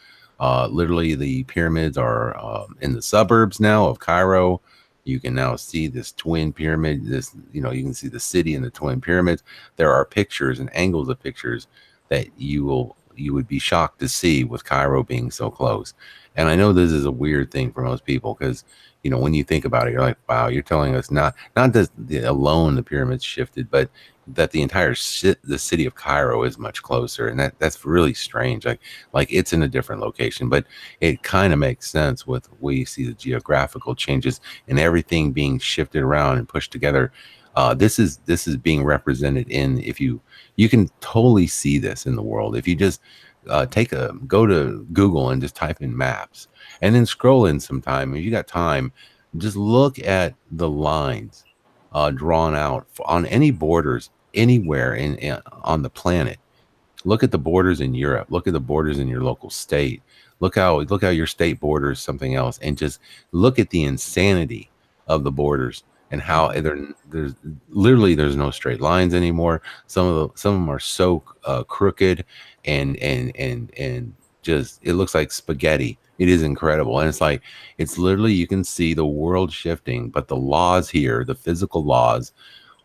Literally, the pyramids are in the suburbs now of Cairo. You can now see this twin pyramid. You can see the city and the twin pyramids. There are pictures and angles of pictures that you would be shocked to see with Cairo being so close. And I know this is a weird thing for most people, because when you think about it, you're like, wow, you're telling us not just alone the pyramids shifted, but that the entire the city of Cairo is much closer, and that's really strange. Like it's in a different location, but it kind of makes sense with we see the geographical changes and everything being shifted around and pushed together. This is being represented in, if you can totally see this in the world if you just go to Google and just type in maps, and then scroll in some time. If you got time, just look at the lines drawn out on any borders anywhere on the planet. Look at the borders in Europe. Look at the borders in your local state. Look how your state borders something else, and just look at the insanity of the borders, and how there's literally there's no straight lines anymore. Some of them are so crooked, and just it looks like spaghetti. It is incredible, and it's literally, you can see the world shifting, but the laws here, the physical laws,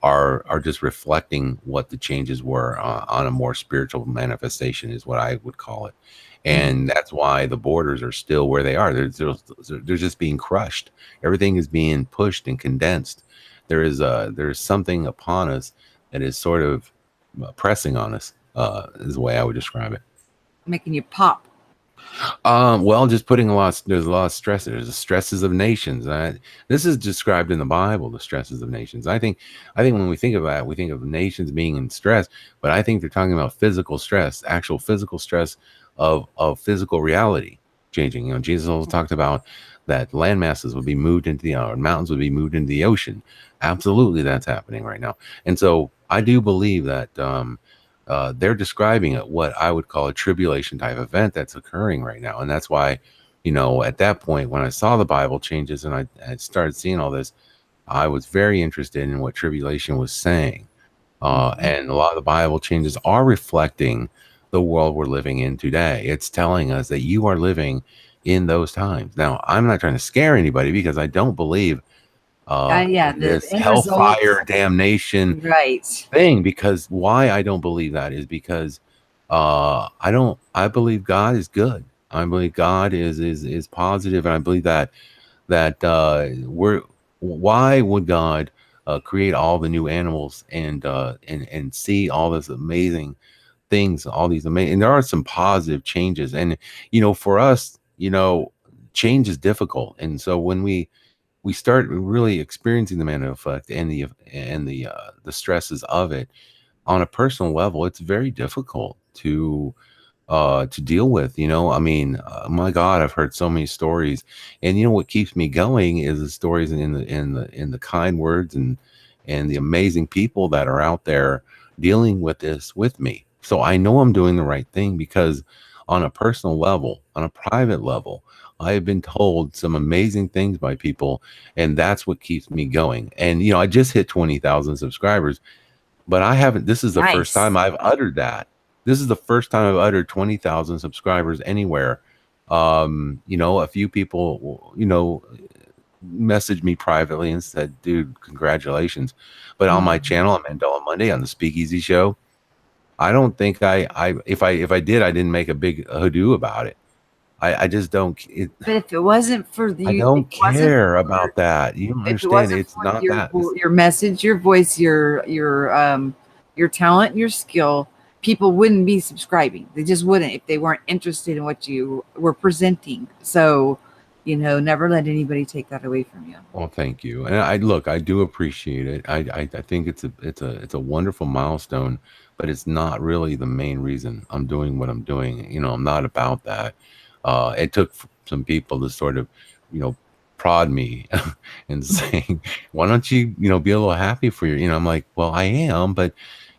are just reflecting what the changes were on a more spiritual manifestation, is what I would call it. Mhm. And that's why the borders are still where they are. They're just being crushed. Everything is being pushed and condensed. There is something upon us that is sort of pressing on us, is the way I would describe it. making you pop. Well, just there's a lot of stress. There's the stresses of nations. This is described in the Bible, the stresses of nations. I think when we think of that, we think of nations being in stress, but I think they're talking about physical stress, actual physical stress of physical reality changing. Jesus also talked about that land masses would be moved into the mountains would be moved into the ocean. Absolutely, that's happening right now. And so I do believe that they're describing it, what I would call a tribulation type event that's occurring right now. And that's why, at that point, when I saw the Bible changes and I started seeing all this, I was very interested in what tribulation was saying. Mhm. And a lot of the Bible changes are reflecting the world we're living in today. It's telling us that you are living in those times. Now, I'm not trying to scare anybody, because I don't believe Yeah, in the this end results. hellfire damnation Right. thing. Because why I don't believe that is because I believe God is good. I believe God is positive, and I believe that we're why would God create all the new animals and see all this amazing things, all these amazing, and there are some positive changes. And, for us, change is difficult. And so when we start really experiencing the Mandela effect and the stresses of it on a personal level, it's very difficult to deal with. I mean, my God, I've heard so many stories, and what keeps me going is the stories in the kind words and the amazing people that are out there dealing with this with me. So I know I'm doing the right thing, because on a personal level, on a private level, I have been told some amazing things by people, and that's what keeps me going. And I just hit 20,000 subscribers, but I haven't. This is the first Nice. time I've uttered that. This is the first time I've uttered 20,000 subscribers anywhere. A few people, messaged me privately and said, "Dude, congratulations." But on my channel, on Mandela Monday, on the Speakeasy Show, I don't think if I did, I didn't make a big hoodoo about it. I just don't. But if it wasn't for I you, don't care about that. You don't if it understand. wasn't It's for not that. your message, your voice, your talent, your skill, people wouldn't be subscribing. They just wouldn't if they weren't interested in what you were presenting. So, never let anybody take that away from you. Well, thank you. And I do appreciate it. I think it's a wonderful milestone, but it's not really the main reason I'm doing what I'm doing. I'm not about that. It took some people to sort of, you know, prod me and saying, "Why don't you, be a little happy for your?" I'm like, "Well, I am, but,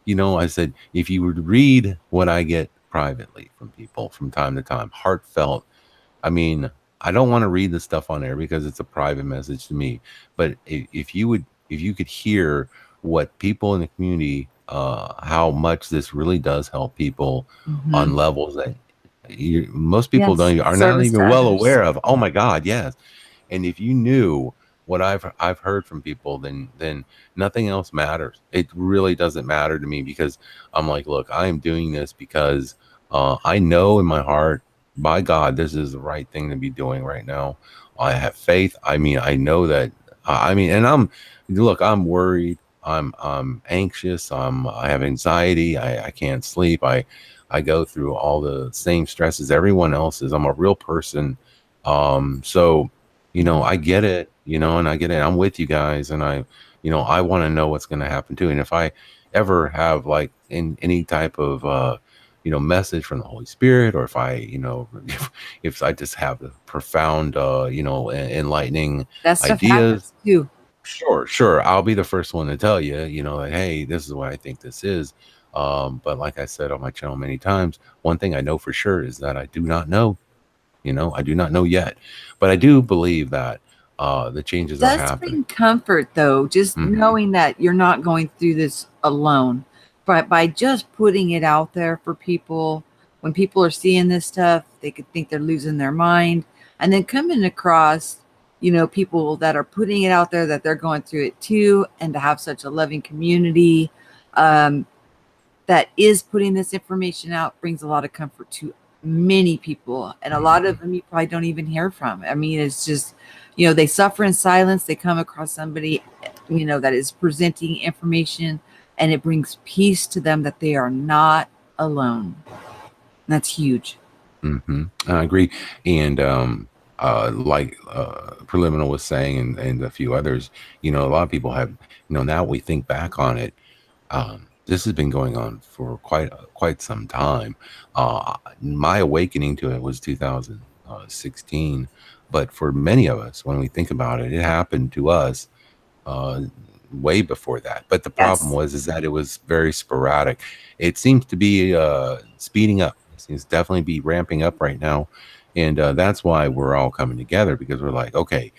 I said, if you would read what I get privately from people from time to time, heartfelt. I mean, I don't want to read the stuff on air because it's a private message to me. But if you could hear what people in the community, how much this really does help people on levels that most people Yes, are not service to even well others. aware of. Oh my God, yes. And if you knew what I've heard from people, then nothing else matters. It really doesn't matter to me, because I'm like, look, I am doing this because I know in my heart, by God, this is the right thing to be doing right now. I have faith. I mean, I know that. And I'm worried. I'm anxious. I have anxiety. I can't sleep. I go through all the same stresses everyone else is. I'm a real person. So I get it, and I get it. I'm with you guys, and I want to know what's going to happen too. And if I ever have like in any type of message from the Holy Spirit, or if I if I just have the profound enlightening That stuff ideas, happens too. sure, I'll be the first one to tell you, like, hey, this is what I think this is. But like I said on my channel many times, one thing I know for sure is that I do not know. I do not know yet, but I do believe that the changes are Does happening. bring comfort though, just Hmm. knowing that you're not going through this alone. But by just putting it out there for people, when people are seeing this stuff, they could think they're losing their mind. And then coming across, people that are putting it out there that they're going through it too, and to have such a loving community um, that is putting this information out brings a lot of comfort to many people. And a lot of them you probably don't even hear from. I mean, it's just, they suffer in silence. They come across somebody, that is presenting information, and it brings peace to them that they are not alone. And that's huge. I agree. And like Preliminal was saying, and a few others, a lot of people have, now we think back on it. This has been going on for quite some time. My awakening to it was 2016, but for many of us, when we think about it, it happened to us uh, way before that. But the problem Yes. was is that it was very sporadic. It seems to be speeding up. It seems to definitely be ramping up right now, and that's why we're all coming together, because we're like, okay,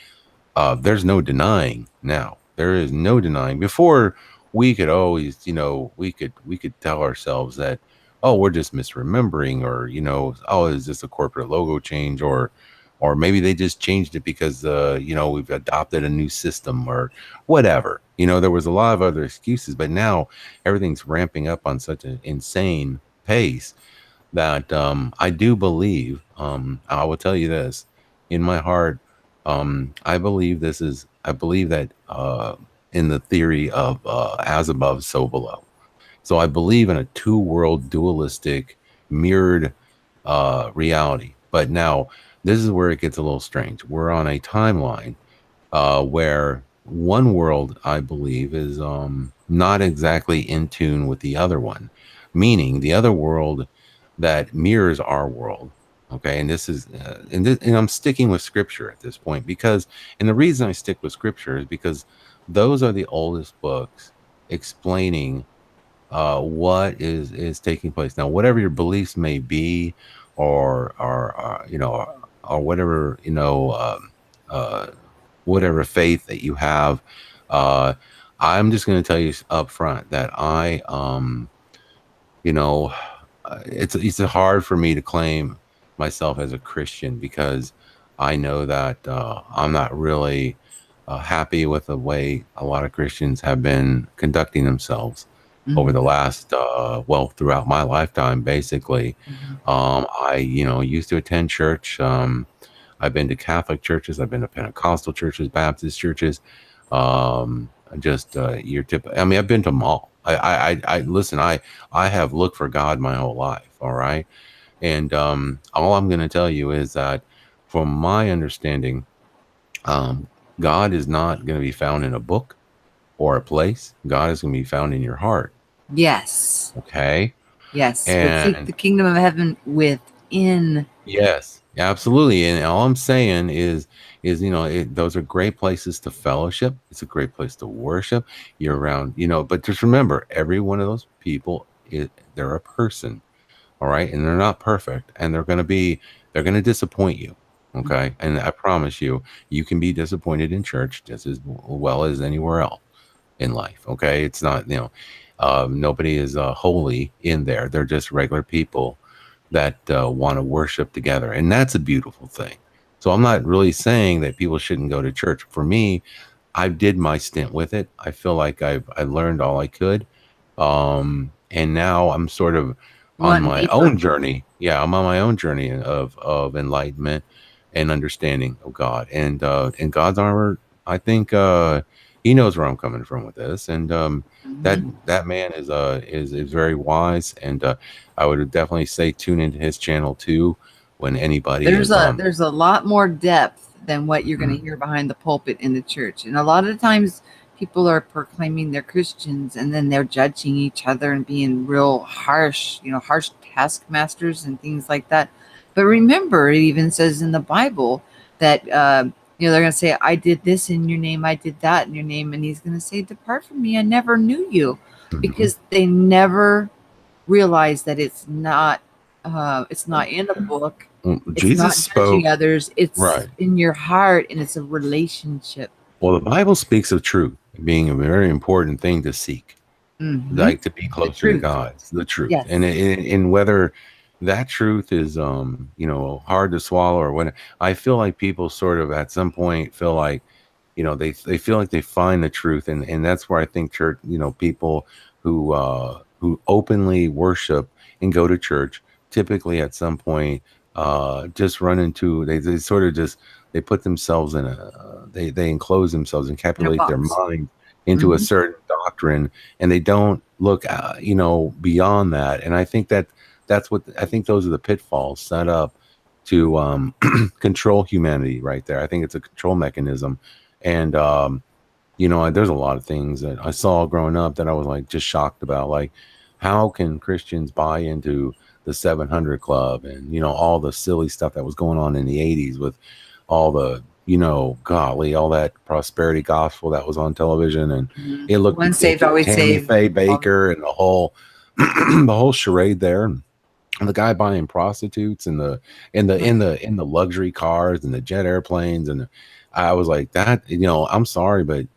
there's no denying now. There is no denying. Before, we could always, we could tell ourselves that, oh, we're just misremembering, or oh, is this a corporate logo change, or maybe they just changed it because we've adopted a new system or whatever. There was a lot of other excuses, but now everything's ramping up on such an insane pace that I do believe, I will tell you this in my heart, I believe that in the theory of as above, so below. So I believe in a two-world dualistic mirrored reality. But now this is where it gets a little strange. We're on a timeline where one world, I believe, is not exactly in tune with the other one, meaning the other world that mirrors our world. Okay, and this is and I'm sticking with scripture at this point because, and the reason I stick with scripture is because those are the oldest books explaining what is taking place now. Whatever your beliefs may be, or you know, or whatever uh, whatever faith that you have. Uh, I'm just going to tell you up front that you know, it's hard for me to claim myself as a Christian because I know that I'm not really happy with the way a lot of Christians have been conducting themselves over the Mhm. last well, throughout my lifetime, basically. Mhm. I used to attend church. I've been to Catholic churches. I've been to Pentecostal churches, Baptist churches. Just your tip. I mean, I've been to them all. I listen. I have looked for God my whole life. All right, and all I'm going to tell you is that, from my understanding, um, God is not going to be found in a book or a place. God is going to be found in your heart. Yes. Okay, Yes. But seek and the kingdom of heaven within. yes, absolutely. And all I'm saying is those are great places to fellowship. It's a great place to worship. You're around, but just remember, every one of those people they're a person, all right, and they're not perfect, and they're going to disappoint you. Okay, and I promise you, you can be disappointed in church just as well as anywhere else in life. Okay, it's not nobody is holy in there. They're just regular people that want to worship together, and that's a beautiful thing. So I'm not really saying that people shouldn't go to church. For me, I did my stint with it. I feel like I learned all I could, and now I'm sort of You on want my deeper? own journey. Yeah, I'm on my own journey of enlightenment and understanding of God, and God's armor. I think He knows where I'm coming from with this, and that Mhm. that man is very wise, and I would definitely say tune into his channel too when anybody There's is a lot more depth than what you're going to mhm, hear behind the pulpit in the church. And a lot of times people are proclaiming they're Christians and then they're judging each other and being real harsh, harsh taskmasters and things like that. But remember, it even says in the Bible that they're going to say, "I did this in your name, I did that in your name," and He's going to say, "Depart from me, I never knew you," mhm. because they never realize that it's not in a book, it's Jesus not judging spoke others, it's right. in your heart, and it's a relationship. Well, the Bible speaks of truth being a very important thing to seek, Hmm. like to be The closer to truth. God. It's the truth, and Yes. whether that truth is hard to swallow or when I feel like people sort of at some point feel like they feel like they find the truth, and that's where I think church, people who openly worship and go to church typically at some point just run into they sort of just they put themselves in they enclose themselves, In a encapsulate their box. mind into a Hmm. certain doctrine, and they don't look beyond that. And I think that's what I think those are the pitfalls set up to control humanity right there. I think it's a control mechanism. And there's a lot of things that I saw growing up that I was like just shocked about, like how can Christians buy into the 700 club and all the silly stuff that was going on in the 80s with all the golly, all that prosperity gospel that was on television, and Hmm. it looked Once saved, always Tammy saved. Faye All the Baker and the whole the whole charade there, and the guy buying prostitutes and the luxury cars and the jet airplanes, and I was like, that I'm sorry, but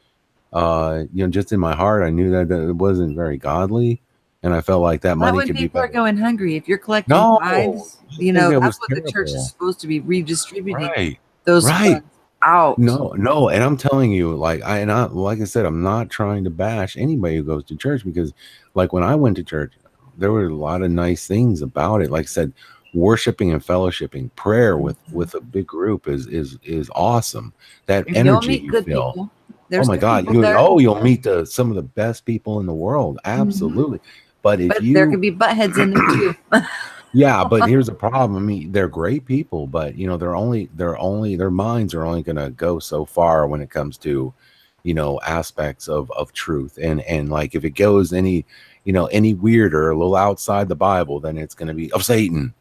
just in my heart I knew that it wasn't very godly, and I felt like that Not money when could be people are better. going hungry. If you're collecting No, tithes, I think that that's was what the church is terrible. supposed to be redistributing Right, those right. funds out. No, and I'm telling you, like I said, I'm not trying to bash anybody who goes to church, because, like, when I went to church, there were a lot of nice things about it. Like I said, worshiping and fellowshipping, prayer with a big group is awesome. That And you'll energy meet you good feel. people. Oh There's my good God, people there. you'll meet some of the best people in the world. Hmm. Absolutely. But if But there you could be butt heads in there too. yeah, but here's the problem. I mean, they're great people, but their minds are only going to go so far when it comes to, aspects of truth. And like if it goes any weirder, a little outside the Bible, then it's going to be of Satan.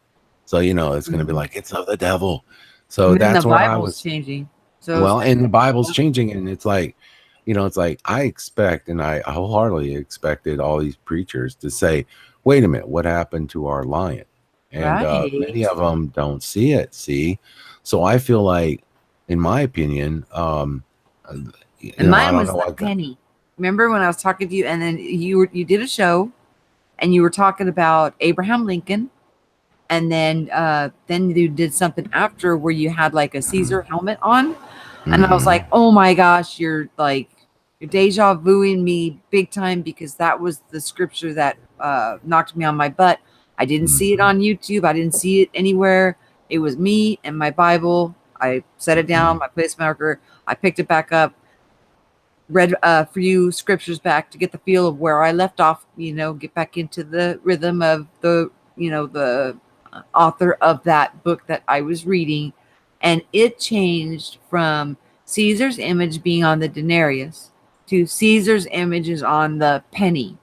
So, it's going to be Mhm. like it's of the devil. So And then the that's where I Bible's was. changing. So it's Well, like, and the Bible's changing, and it's like, it's like I expect, and I wholeheartedly expected all these preachers to say, "Wait a minute, what happened to our lion?" And many right. of them don't see it. See, so I feel like, in my opinion, uh, And I mine don't was know the what. penny. Remember when I was talking to you, and then you did a show, and you were talking about Abraham Lincoln, and then you did something after where you had like a Caesar helmet on, and I was Mm-hmm, like, oh my gosh, you're deja vuing me big time because that was the scripture that knocked me on my butt. I didn't see it mm-hmm, on YouTube. I didn't see it anywhere. It was me and my Bible. I set it mm-hmm, down, my place marker. I picked it back up, read a few scriptures back to get the feel of where I left off, get back into the rhythm of the author of that book that I was reading. And it changed from Caesar's image being on the denarius to Caesar's image is on the penny.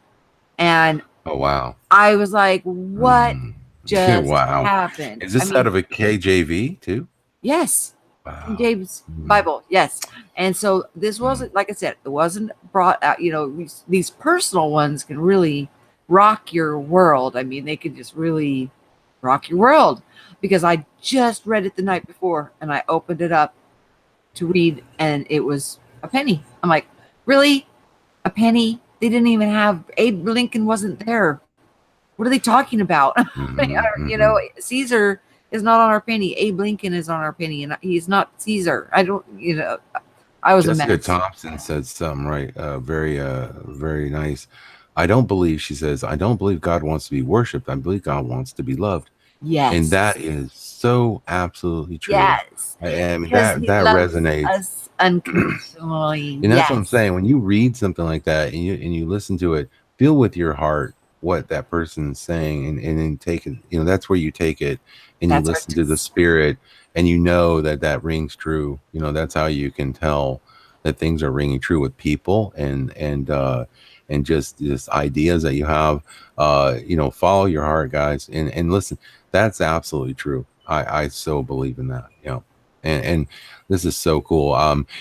And oh wow. I was like, what Mm. just Wow. happened? Is I this out mean, of a KJV too? yes, King Wow. James Mm, Bible, yes. And so this mm, wasn't, like I said, it wasn't brought out. These personal ones can really rock your world. I mean, they could just really rock your world because I just read it the night before and I opened it up to read and it was a penny. I'm like, really? A penny? They didn't even have Abe Lincoln wasn't there. What are they talking about? mm-hmm, mm-hmm. Caesar is not on our penny. Abe Lincoln is on our penny, and he's not Caesar. I don't, I was a Jessica mess. Thompson said something right. Very nice. I don't believe, she says, I don't believe God wants to be worshipped. I believe God wants to be loved. And that Yes. is so absolutely true. Yes. I mean, Because he that loves resonates. us unconditionally. And that's what I'm Yes. saying. When you read something like that and you listen to it, feel with your heart what that person's saying and then take it, that's where you take it and you That's listen to the artistic. spirit and you know that that rings true. That's how you can tell that things are ringing true with people and just ideas that you have. Follow your heart, guys, and listen. That's absolutely true. I so believe in that. And this is so cool.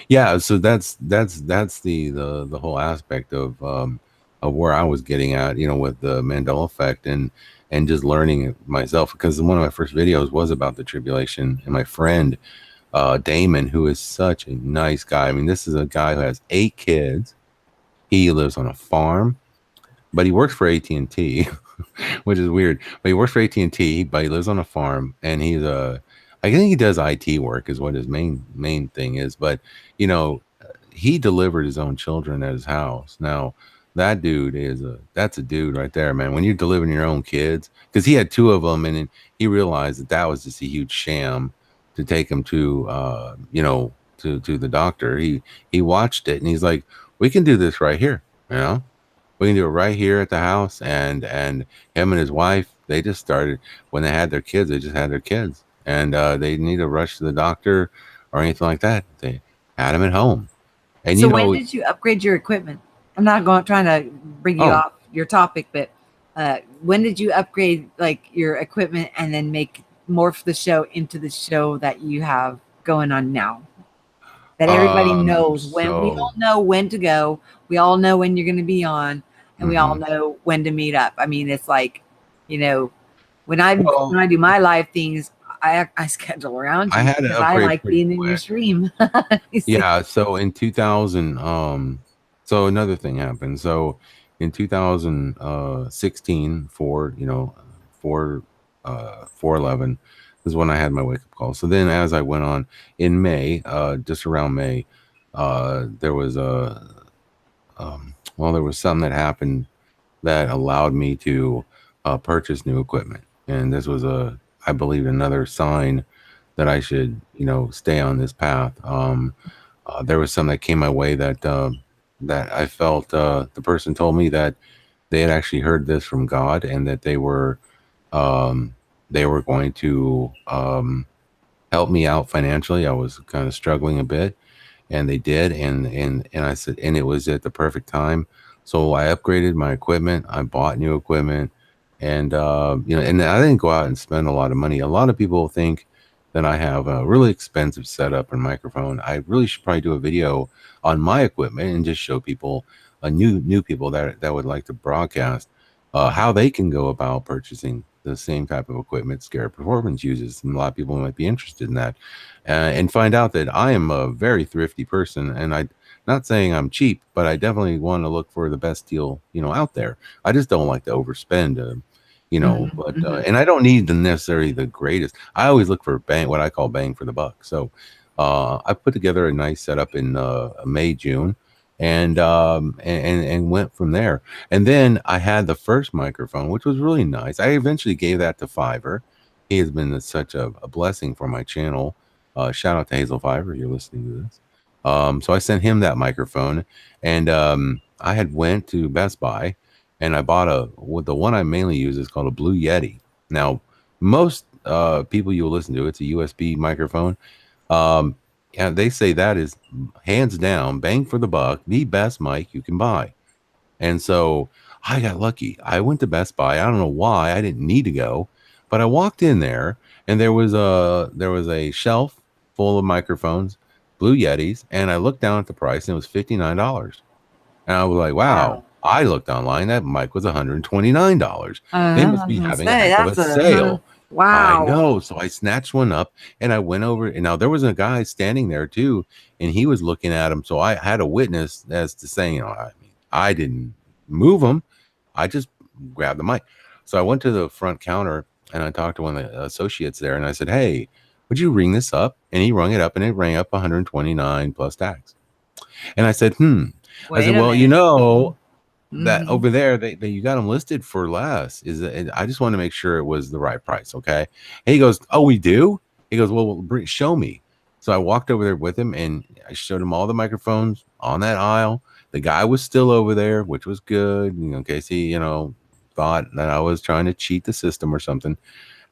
Yeah, so that's the whole aspect of where I was getting at, with the Mandela effect and just learning it myself, because one of my first videos was about the tribulation, and my friend Damon, who is such a nice guy. I mean, this is a guy who has 8 kids. He lives on a farm, but he works for AT&T, which is weird. But he works for AT&T, but he lives on a farm, and he's a, I think he does IT work is what his main thing is. But he delivered his own children at his house. Now that dude that's a dude right there, man. When you're delivering your own kids, because he had 2 of them, and then he realized that was just a huge sham to take him to to the doctor. He watched it and he's like, we can do this right here, you know we can do it right here at the house. And him and his wife, they just started when they had their kids. They just had their kids, and they didn't need to rush to the doctor or anything like that. They had them at home, and So when did you upgrade your equipment? I'm not going trying to bring you oh, off your topic, but when did you upgrade like your equipment and then morph the show into the show that you have going on now? That everybody knows when we so all know when to go. We all know when you're going to be on, and we all mhm. know when to meet up. I mean, it's like, you know, when Well, I do my live things, I schedule around I you had to because I upgrade like pretty being in your quick. stream. You see? Yeah, so in 2000, so another thing happened. So in 2016, four 411 is when I had my wake up call. So then as I went on in May, just around May, there was there was something that happened that allowed me to purchase new equipment. And this was I believe, another sign that I should, stay on this path. There was some that came my way that I felt the person told me that they had actually heard this from God, and that um, they were going to help me out financially. I was kind of struggling a bit, and they did, and I said, and it was at the perfect time. So I upgraded my equipment. I bought new equipment, and and I didn't go out and spend a lot of money. A lot of people think that I have a really expensive setup and microphone. I really should probably do a video on my equipment and just show people, new people that would like to broadcast, how they can go about purchasing the same type of equipment Scarab Performance uses. And a lot of people might be interested in that, and find out that I am a very thrifty person. And I, not saying I'm cheap, but I definitely want to look for the best deal, out there. I just don't like to overspend, but Mm-hmm. and I don't need the necessarily the greatest. I always look for bang, what I call bang for the buck. So I put together a nice setup in May, June, and went from there. And then I had the first microphone, which was really nice. I eventually gave that to Fiverr. He has been such a blessing for my channel. Shout out to Hazel Fiverr, you're listening to this. So I sent him that microphone, and I had went to Best Buy, and I bought the one I mainly use is called a Blue Yeti. Now, most people you'll listen to, it's a USB microphone. Um, and they say that is hands down, bang for the buck, the best mic you can buy. And so I got lucky. I went to Best Buy. I don't know why. I didn't need to go, but I walked in there, and there was a shelf full of microphones, Blue Yetis, and I looked down at the price, and it was $59. And I was like, wow. Wow. I looked online. That mic was $129. They I must was be gonna having a say heck of a that's sale. I wow. know. So I snatched one up, and I went over. And now there was a guy standing there too, and he was looking at him. So I had a witness as to saying, I mean, I didn't move him. I just grabbed the mic. So I went to the front counter, and I talked to one of the associates there, and I said, hey, would you ring this up? And he rung it up, and it rang up 129 plus tax. And I said, I said, Wait a well, minute. that Mm-hmm. over there, they you got them listed for less. And I just want to make sure it was the right price. Okay. And he goes, oh, we do? He goes, well, show me. So I walked over there with him, and I showed him all the microphones on that aisle. The guy was still over there, which was good, in case he, thought that I was trying to cheat the system or something.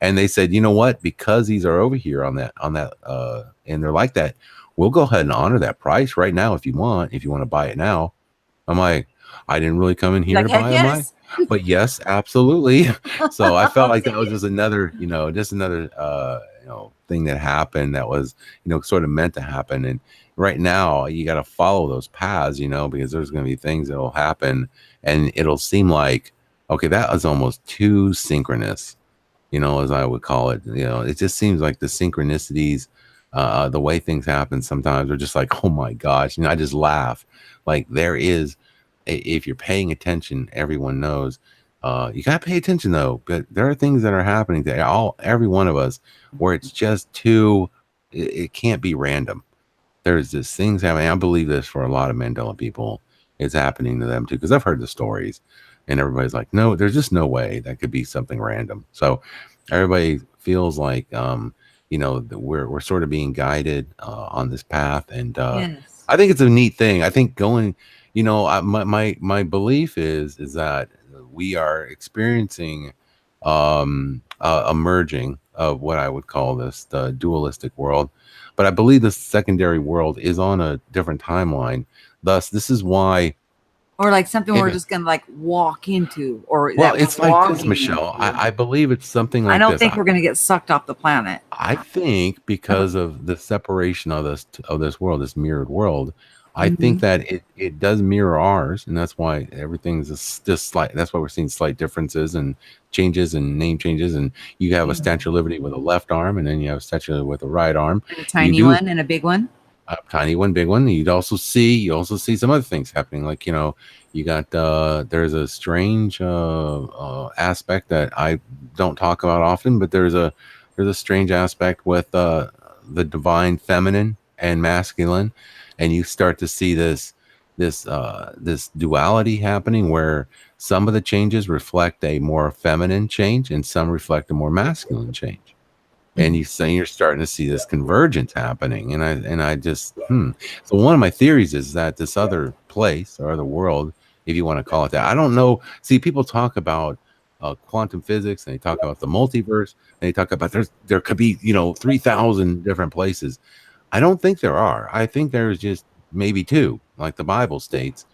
And they said, you know what? Because these are over here and they're like that, we'll go ahead and honor that price right now if you want to buy it now. I'm like, I didn't really come in here Like to heck buy a mic, yes. but yes, absolutely. So I felt I'll like that take was it. just another thing that happened that was, sort of meant to happen. And right now you got to follow those paths, because there's going to be things that will happen, and it'll seem like, okay, that was almost too synchronous, as I would call it. It just seems like the synchronicities, the way things happen sometimes are just like, oh my gosh. I just laugh. Like there is, if you're paying attention, everyone knows. You gotta pay attention though, but there are things that are happening to every one of us where it's just too, it can't be random. There's this things happening. I believe this for a lot of Mandela people. It's happening to them too, because I've heard the stories, and everybody's like, no, there's just no way that could be something random. So everybody feels like, that we're sort of being guided on this path, and Yes. I think it's a neat thing. I think going, my belief is that we are experiencing a merging of what I would call the dualistic world, but I believe the secondary world is on a different timeline. Thus, this is why. Or like something we're And, just gonna like walk into, or well, that we're it's like this, walking Michelle. into. I believe it's something I like don't this. think we're gonna get sucked off the planet. I think because of the separation of this world, this mirrored world, I think Hmm. that it does mirror ours, and that's why everything's just slight. That's why we're seeing slight differences and changes and name changes. And you have a Yeah. Statue of Liberty with a left arm, and then you have a statue with a right arm. And a You tiny do one and a big one. a tiny one, big one. You also see some other things happening, like you got there's a strange aspect that I don't talk about often, but there's a strange aspect with the divine feminine and masculine, and you start to see this duality happening where some of the changes reflect a more feminine change and some reflect a more masculine change, and you're starting to see this convergence happening. And I just so one of my theories is that this other place or other world if you want to call it that. I don't know. See, people talk about quantum physics, and they talk about the multiverse, and they talk about there could be 3,000 different places. I don't think there are. I think there's just maybe two, like the Bible states.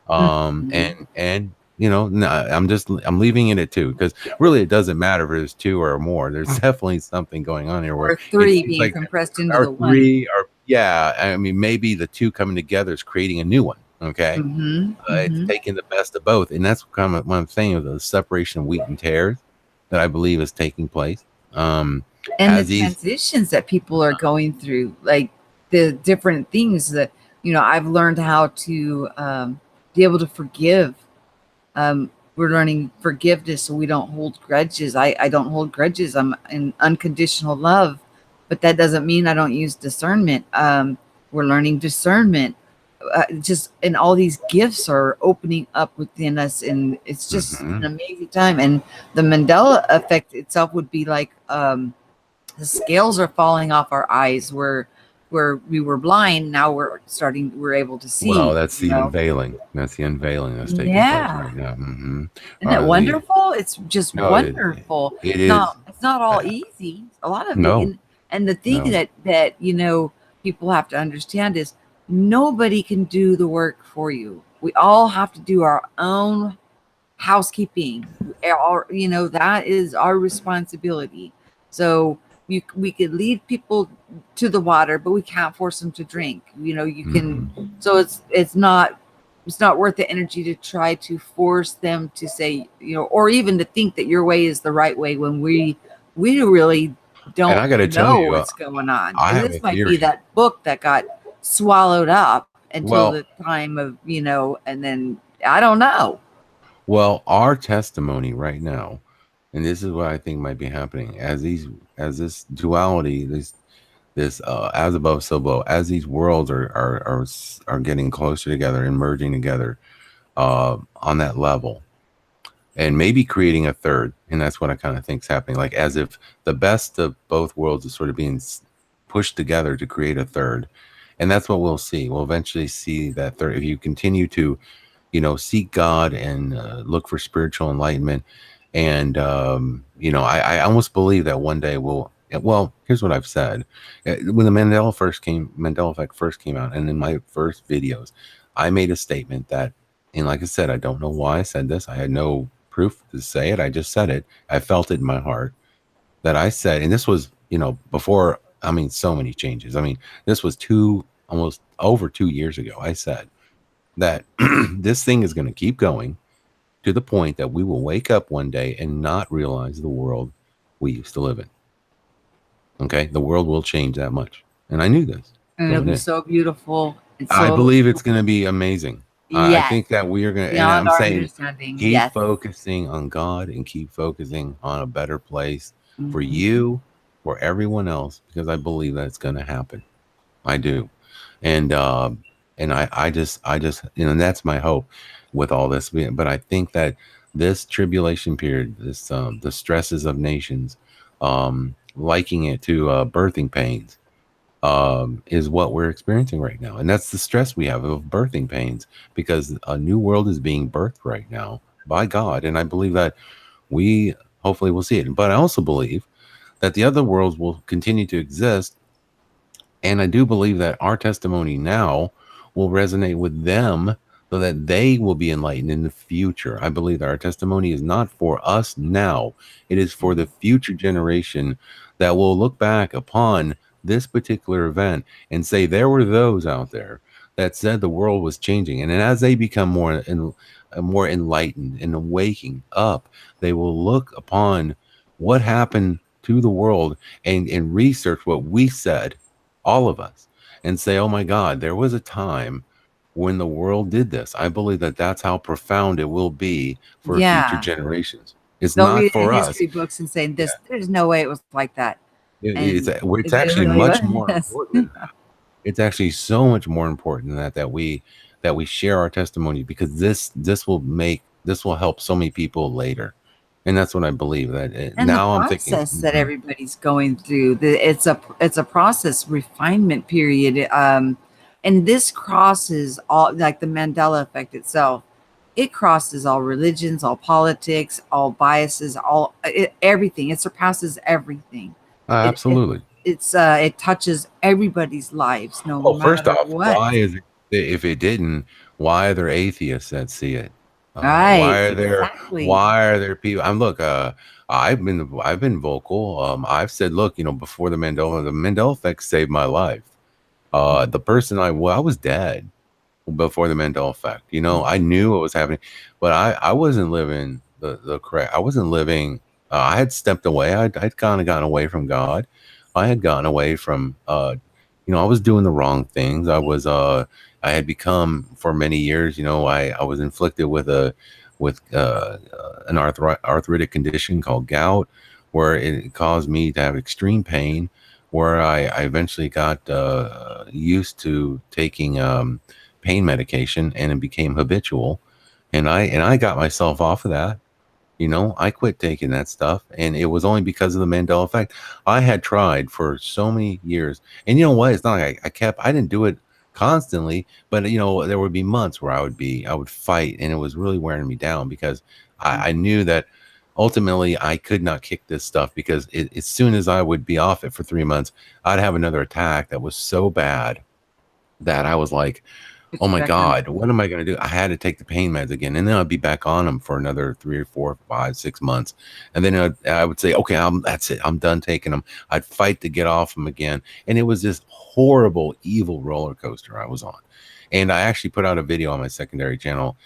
Mhm. And no, I'm leaving it at two, because really it doesn't matter if there's two or more. There's definitely something going on here where Or it three seems being like compressed into our the one. three are, yeah. I mean, maybe the two coming together is creating a new one. Okay, Mhm. it's Mhm. taking the best of both, and that's kind of what I'm saying, of the separation of wheat and tares that I believe is taking place. Um, And the as these, transitions that people are going through, like the different things that, I've learned how to be able to forgive. We're learning forgiveness so we don't hold grudges. I don't hold grudges. I'm in unconditional love, but that doesn't mean I don't use discernment. We're learning discernment. Just and all these gifts are opening up within us, and it's just an mhm. amazing time. And the Mandela effect itself would be like the scales are falling off our eyes. Where we were blind, now we're able to Well, see. that's the unveiling. That's the unveiling that's taking place Yeah. right now. Hmm. Isn't it The wonderful? It's just No, wonderful. it It's not is. it's not all Uh, easy. A lot of it, no, and the thing no. that people have to understand is nobody can do the work for you. We all have to do our own housekeeping. That is our responsibility. So we could lead people to the water, but we can't force them to drink. You can. Hmm. So it's not worth the energy to try to force them to say, or even to think that your way is the right way when we really And don't I got to tell know you, what's going on. I And have a this might be theory. that book that got swallowed up until Well, the time of, and then I don't know. our testimony right now, and this is what I think might be happening, as this duality, this as above, so below, as these worlds are getting closer together and merging together on that level, and maybe creating a third. And that's what I kind of think is happening, like as if the best of both worlds is sort of being pushed together to create a third. And that's what we'll see. We'll eventually see that third, if you continue to seek God and look for spiritual enlightenment. And I almost believe that one day we'll, well, here's what I've said. When the Mandela effect first came out, and in my first videos, I made a statement that, and like I said, I don't know why I said this. I had no proof to say it. I just said it. I felt it in my heart, that I said, and this was, before, I mean, so many changes. I mean, this was almost over 2 years ago. I said that this thing is going to keep going to the point that we will wake up one day and not realize the world we used to live in. Okay. The world will change that much. And I knew this And it'll going be in. so beautiful and I so believe it's going to be amazing. I yes, think that we are going to, and beyond I'm our saying, understanding. keep Yes. focusing on God and keep focusing on a better place for Mhm. you, for everyone else, because I believe that it's going to happen. I do. And I just and that's my hope with all this. But I think that this tribulation period, this the stresses of nations, liking it to birthing pains, is what we're experiencing right now. And that's the stress we have of birthing pains, because a new world is being birthed right now by God. And I believe that we hopefully will see it. But I also believe that the other worlds will continue to exist, and I do believe that our testimony now will resonate with them, so that they will be enlightened in the future. I believe that our testimony is not for us now, it is for the future generation that will look back upon this particular event and say, there were those out there that said the world was changing. And then as they become more enlightened and waking up, they will look upon what happened to the world, and research what we said, all of us, and say, oh my God, there was a time when the world did this. I believe that that's how profound it will be for future Yeah. generations. It's They'll not read it in for us. history books and say Yeah. this. There's no way it was like that, It's and it's it actually really much more was. important than that. It's actually so much more important than that we share our testimony, because this will help so many people later. And that's what I believe, that And the now I'm thinking, process that everybody's going through, it's a process refinement period. And this crosses all, like the Mandela effect itself. it crosses all religions, all politics, all biases, everything. It surpasses everything. It it Absolutely. it touches everybody's lives, no Well, first matter off, what. why is it if it didn't, why are there atheists that see it? Right, exactly. Why are there people? I'm look, I've been vocal. I've said, look, before the Mandela effect saved my life. Mhm, The person well, I was dead before the Mandela effect. mhm, I knew what was happening, but I wasn't living the correct. I wasn't living. I had stepped away. I'd kind of gotten away from God. I had gotten away from. I was doing the wrong things. I had become for many years. I was inflicted with an arthritic condition called gout, where it caused me to have extreme pain. Where I eventually got used to taking pain medication, and it became habitual, and I got myself off of that. I quit taking that stuff, and it was only because of the Mandela effect. I had tried for so many years, and you know what, it's not like I didn't do it constantly, but there would be months where I would fight, and it was really wearing me down because I knew that ultimately I could not kick this stuff, because as soon as I would be off it for 3 months, I'd have another attack that was so bad that I was like, put oh you my back on. God, what am I going to do? I had to take the pain meds again. And then I'd be back on them for another 3 or 4, 5, 6 months. And then I would say, okay, that's it. I'm done taking them. I'd fight to get off them again. And it was this horrible, evil roller coaster I was on. And I actually put out a video on my secondary channel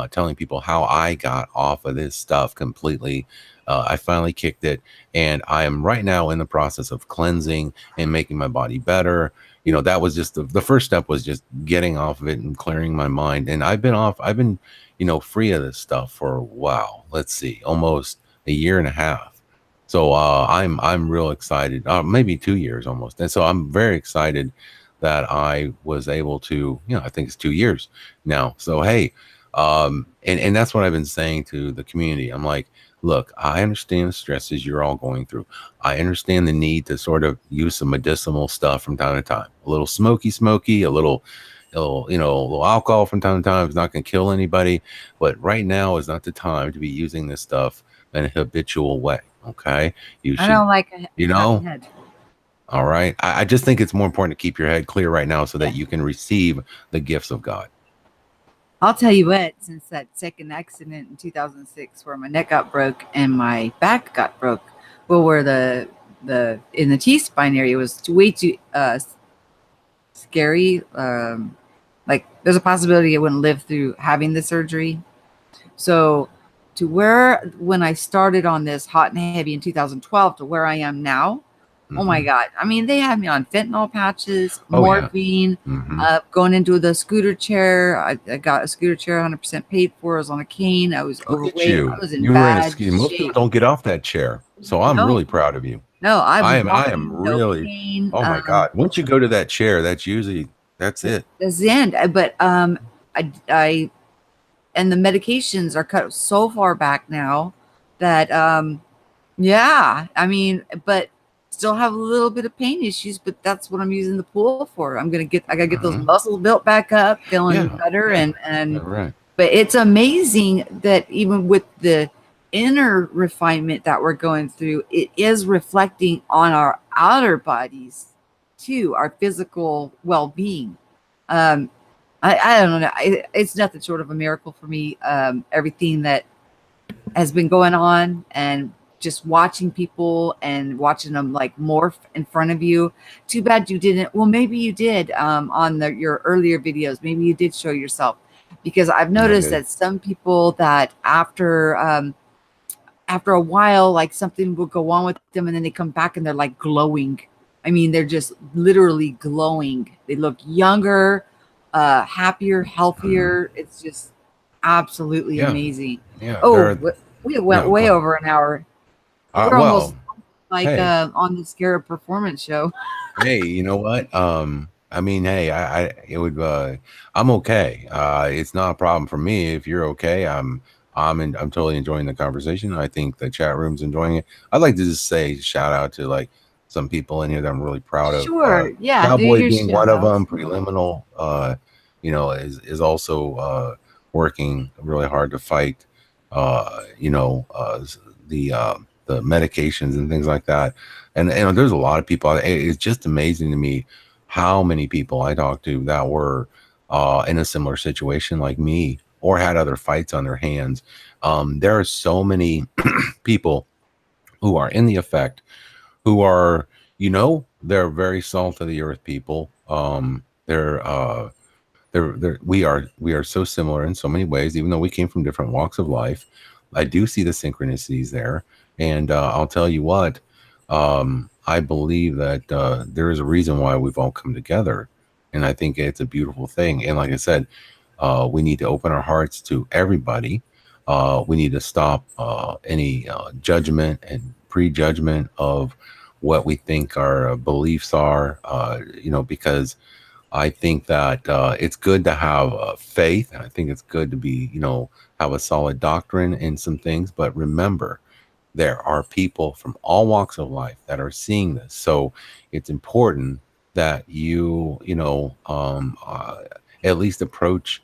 telling people how I got off of this stuff completely. I finally kicked it. And I am right now in the process of cleansing and making my body better. That was just the first step, was just getting off of it and clearing my mind. And I've been free of this stuff for, wow, let's see, almost a year and a half. So I'm real excited, maybe 2 years almost. And so I'm very excited that I was able to, I think it's 2 years now. So hey, and that's what I've been saying to the community. I'm like, look, I understand the stresses you're all going through. I understand the need to sort of use some medicinal stuff from time to time. A little smoky, a little alcohol from time to time is not going to kill anybody. But right now is not the time to be using this stuff in a habitual way. Okay, you I should, don't like you having know. head. All right. I just think it's more important to keep your head clear right now so that Yeah. you can receive the gifts of God. I'll tell you what, since that second accident in 2006 where my neck got broke and my back got broke, well, where the in the T-spine area was way too scary. Like there's a possibility I wouldn't live through having the surgery. So to where when I started on this hot and heavy in 2012 to where I am now, oh my Hmm. God. I mean, they have me on fentanyl patches, Oh yeah. morphine, Hmm. going into the scooter chair. I got a scooter chair 100% paid for. I was on a cane. I was Look at overweight. I you. was in You were in a bad ski. Most people shape. don't get off that chair. So I'm No, really proud of you. no, I'm I am walking, no really, cane. oh my God. Once you go to that chair, that's it. That's the end. But I and the medications are cut so far back now that yeah, I mean, but still have a little bit of pain issues, but that's what I'm using the pool for. I gotta get those Hmm. muscles built back up, feeling Yeah. better, Yeah. and Right. but it's amazing that even with the inner refinement that we're going through, it is reflecting on our outer bodies too, our physical well-being. Um, I don't know. It's nothing short of a miracle for me. Everything that has been going on and just watching people and watching them like morph in front of you. Too bad you didn't. Well, maybe you did on your earlier videos. Maybe you did show yourself because I've I noticed did. that some people that after a while, like something will go on with them and then they come back and they're like glowing. I mean, they're just literally glowing. They look younger, happier, Hmm. healthier. It's just absolutely Yeah. amazing. Yeah. Oh, we went No, go way ahead. over an hour. We're almost Well, like hey, on the Scarabperformance show. hey, you know what? I mean, hey, it would, I'm okay. It's not a problem for me if you're okay. I'm totally enjoying the conversation. I think the chat room's enjoying it. I'd like to just say shout out to like some people in here that I'm really proud of. Sure. Yeah. Do Cowboy your being shout one of outs. them. Preliminal, is also working really hard to fight, you know, the medications and things like that. And there's a lot of people. It's just amazing to me how many people I talked to that were in a similar situation like me or had other fights on their hands. There are so many people who are in the effect, who are, you know, they're very salt of the earth people. We are so similar in so many ways, even though we came from different walks of life. I do see the synchronicities there, and I'll tell you what, I believe that there is a reason why we've all come together, and I think it's a beautiful thing. And like I said, we need to open our hearts to everybody. We need to stop any judgment and prejudgment of what we think our beliefs are, you know, because I think that it's good to have faith, and I think it's good to be, you know, have a solid doctrine in some things. But remember, there are people from all walks of life that are seeing this, so it's important that you know, at least approach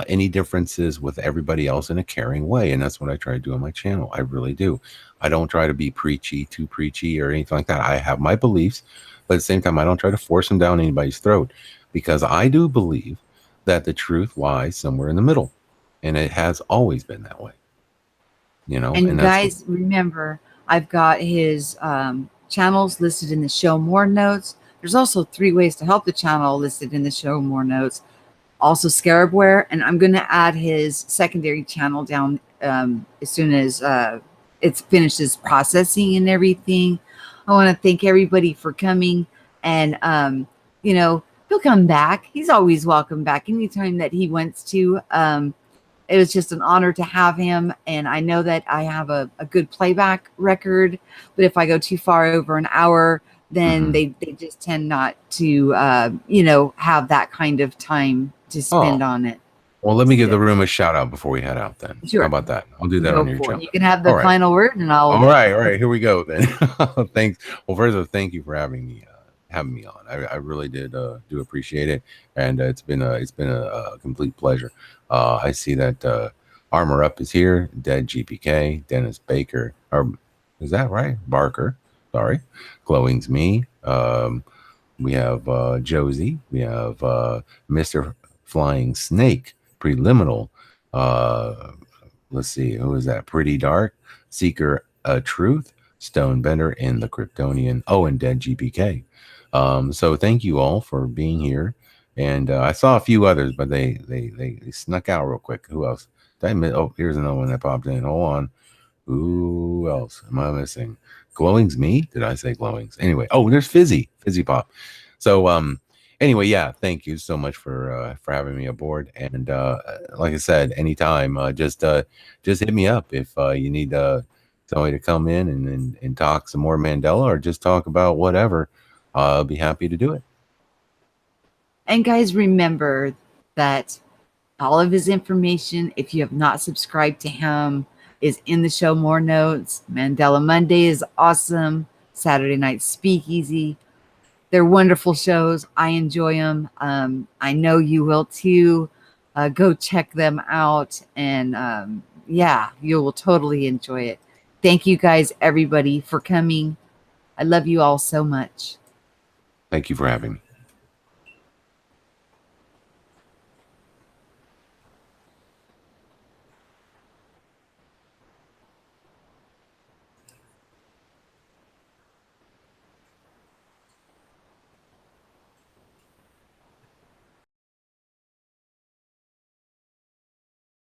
any differences with everybody else in a caring way, and that's what I try to do on my channel. I really do. I don't try to be too preachy or anything like that. I have my beliefs, but at the same time, I don't try to force them down anybody's throat, because I do believe that the truth lies somewhere in the middle, and it has always been that way, you know. And And that's guys, remember, I've got his channels listed in the show more notes. There's also 3 ways to help the channel listed in the show more notes. Also ScararbWear, and I'm going to add his secondary channel down as soon as it finishes processing and everything. I want to thank everybody for coming, and you know, he'll come back. He's always welcome back anytime that he wants to. It was just an honor to have him, and I know that I have a good playback record, but if I go too far over an hour, then they just tend not to you know, have that kind of time to spend on it. Well, let me give So, the room a shout out before we head out then. How sure, about that? I'll do that go on your for it. channel. You can have All the right. final word, and I'll. All right. Here we go then. Thanks. Well, first of all, thank you for having me on. I really did do appreciate it, and it's been a complete pleasure. I see that Armor Up is here. Dead GPK, Dennis Baker, or is that right? Barker. Sorry. Glowing's me. We have Josie. We have Mr. Flying Snake, Preliminal. Uh, let's see, who is that? Pretty Dark, Seeker Truth, Stonebender, and the Kryptonian. Oh, and Dead GPK. So thank you all for being here. And I saw a few others, but they snuck out real quick. Who else? Did I miss? Oh, here's another one that popped in. Hold on. Who else am I missing? Glowing's me? Did I say Glowing's? Anyway, oh, there's Fizzy Pop. So anyway, yeah, thank you so much for having me aboard. And like I said, anytime, just hit me up if you need somebody to come in and talk some more Mandela, or just talk about whatever. I'll be happy to do it. And guys, remember that all of his information, if you have not subscribed to him, is in the show more notes. Mandela Monday is awesome. Saturday Night Speakeasy. They're wonderful shows. I enjoy them. I know you will too. Go check them out. And yeah, you will totally enjoy it. Thank you guys, everybody, for coming. I love you all so much. Thank you for having me.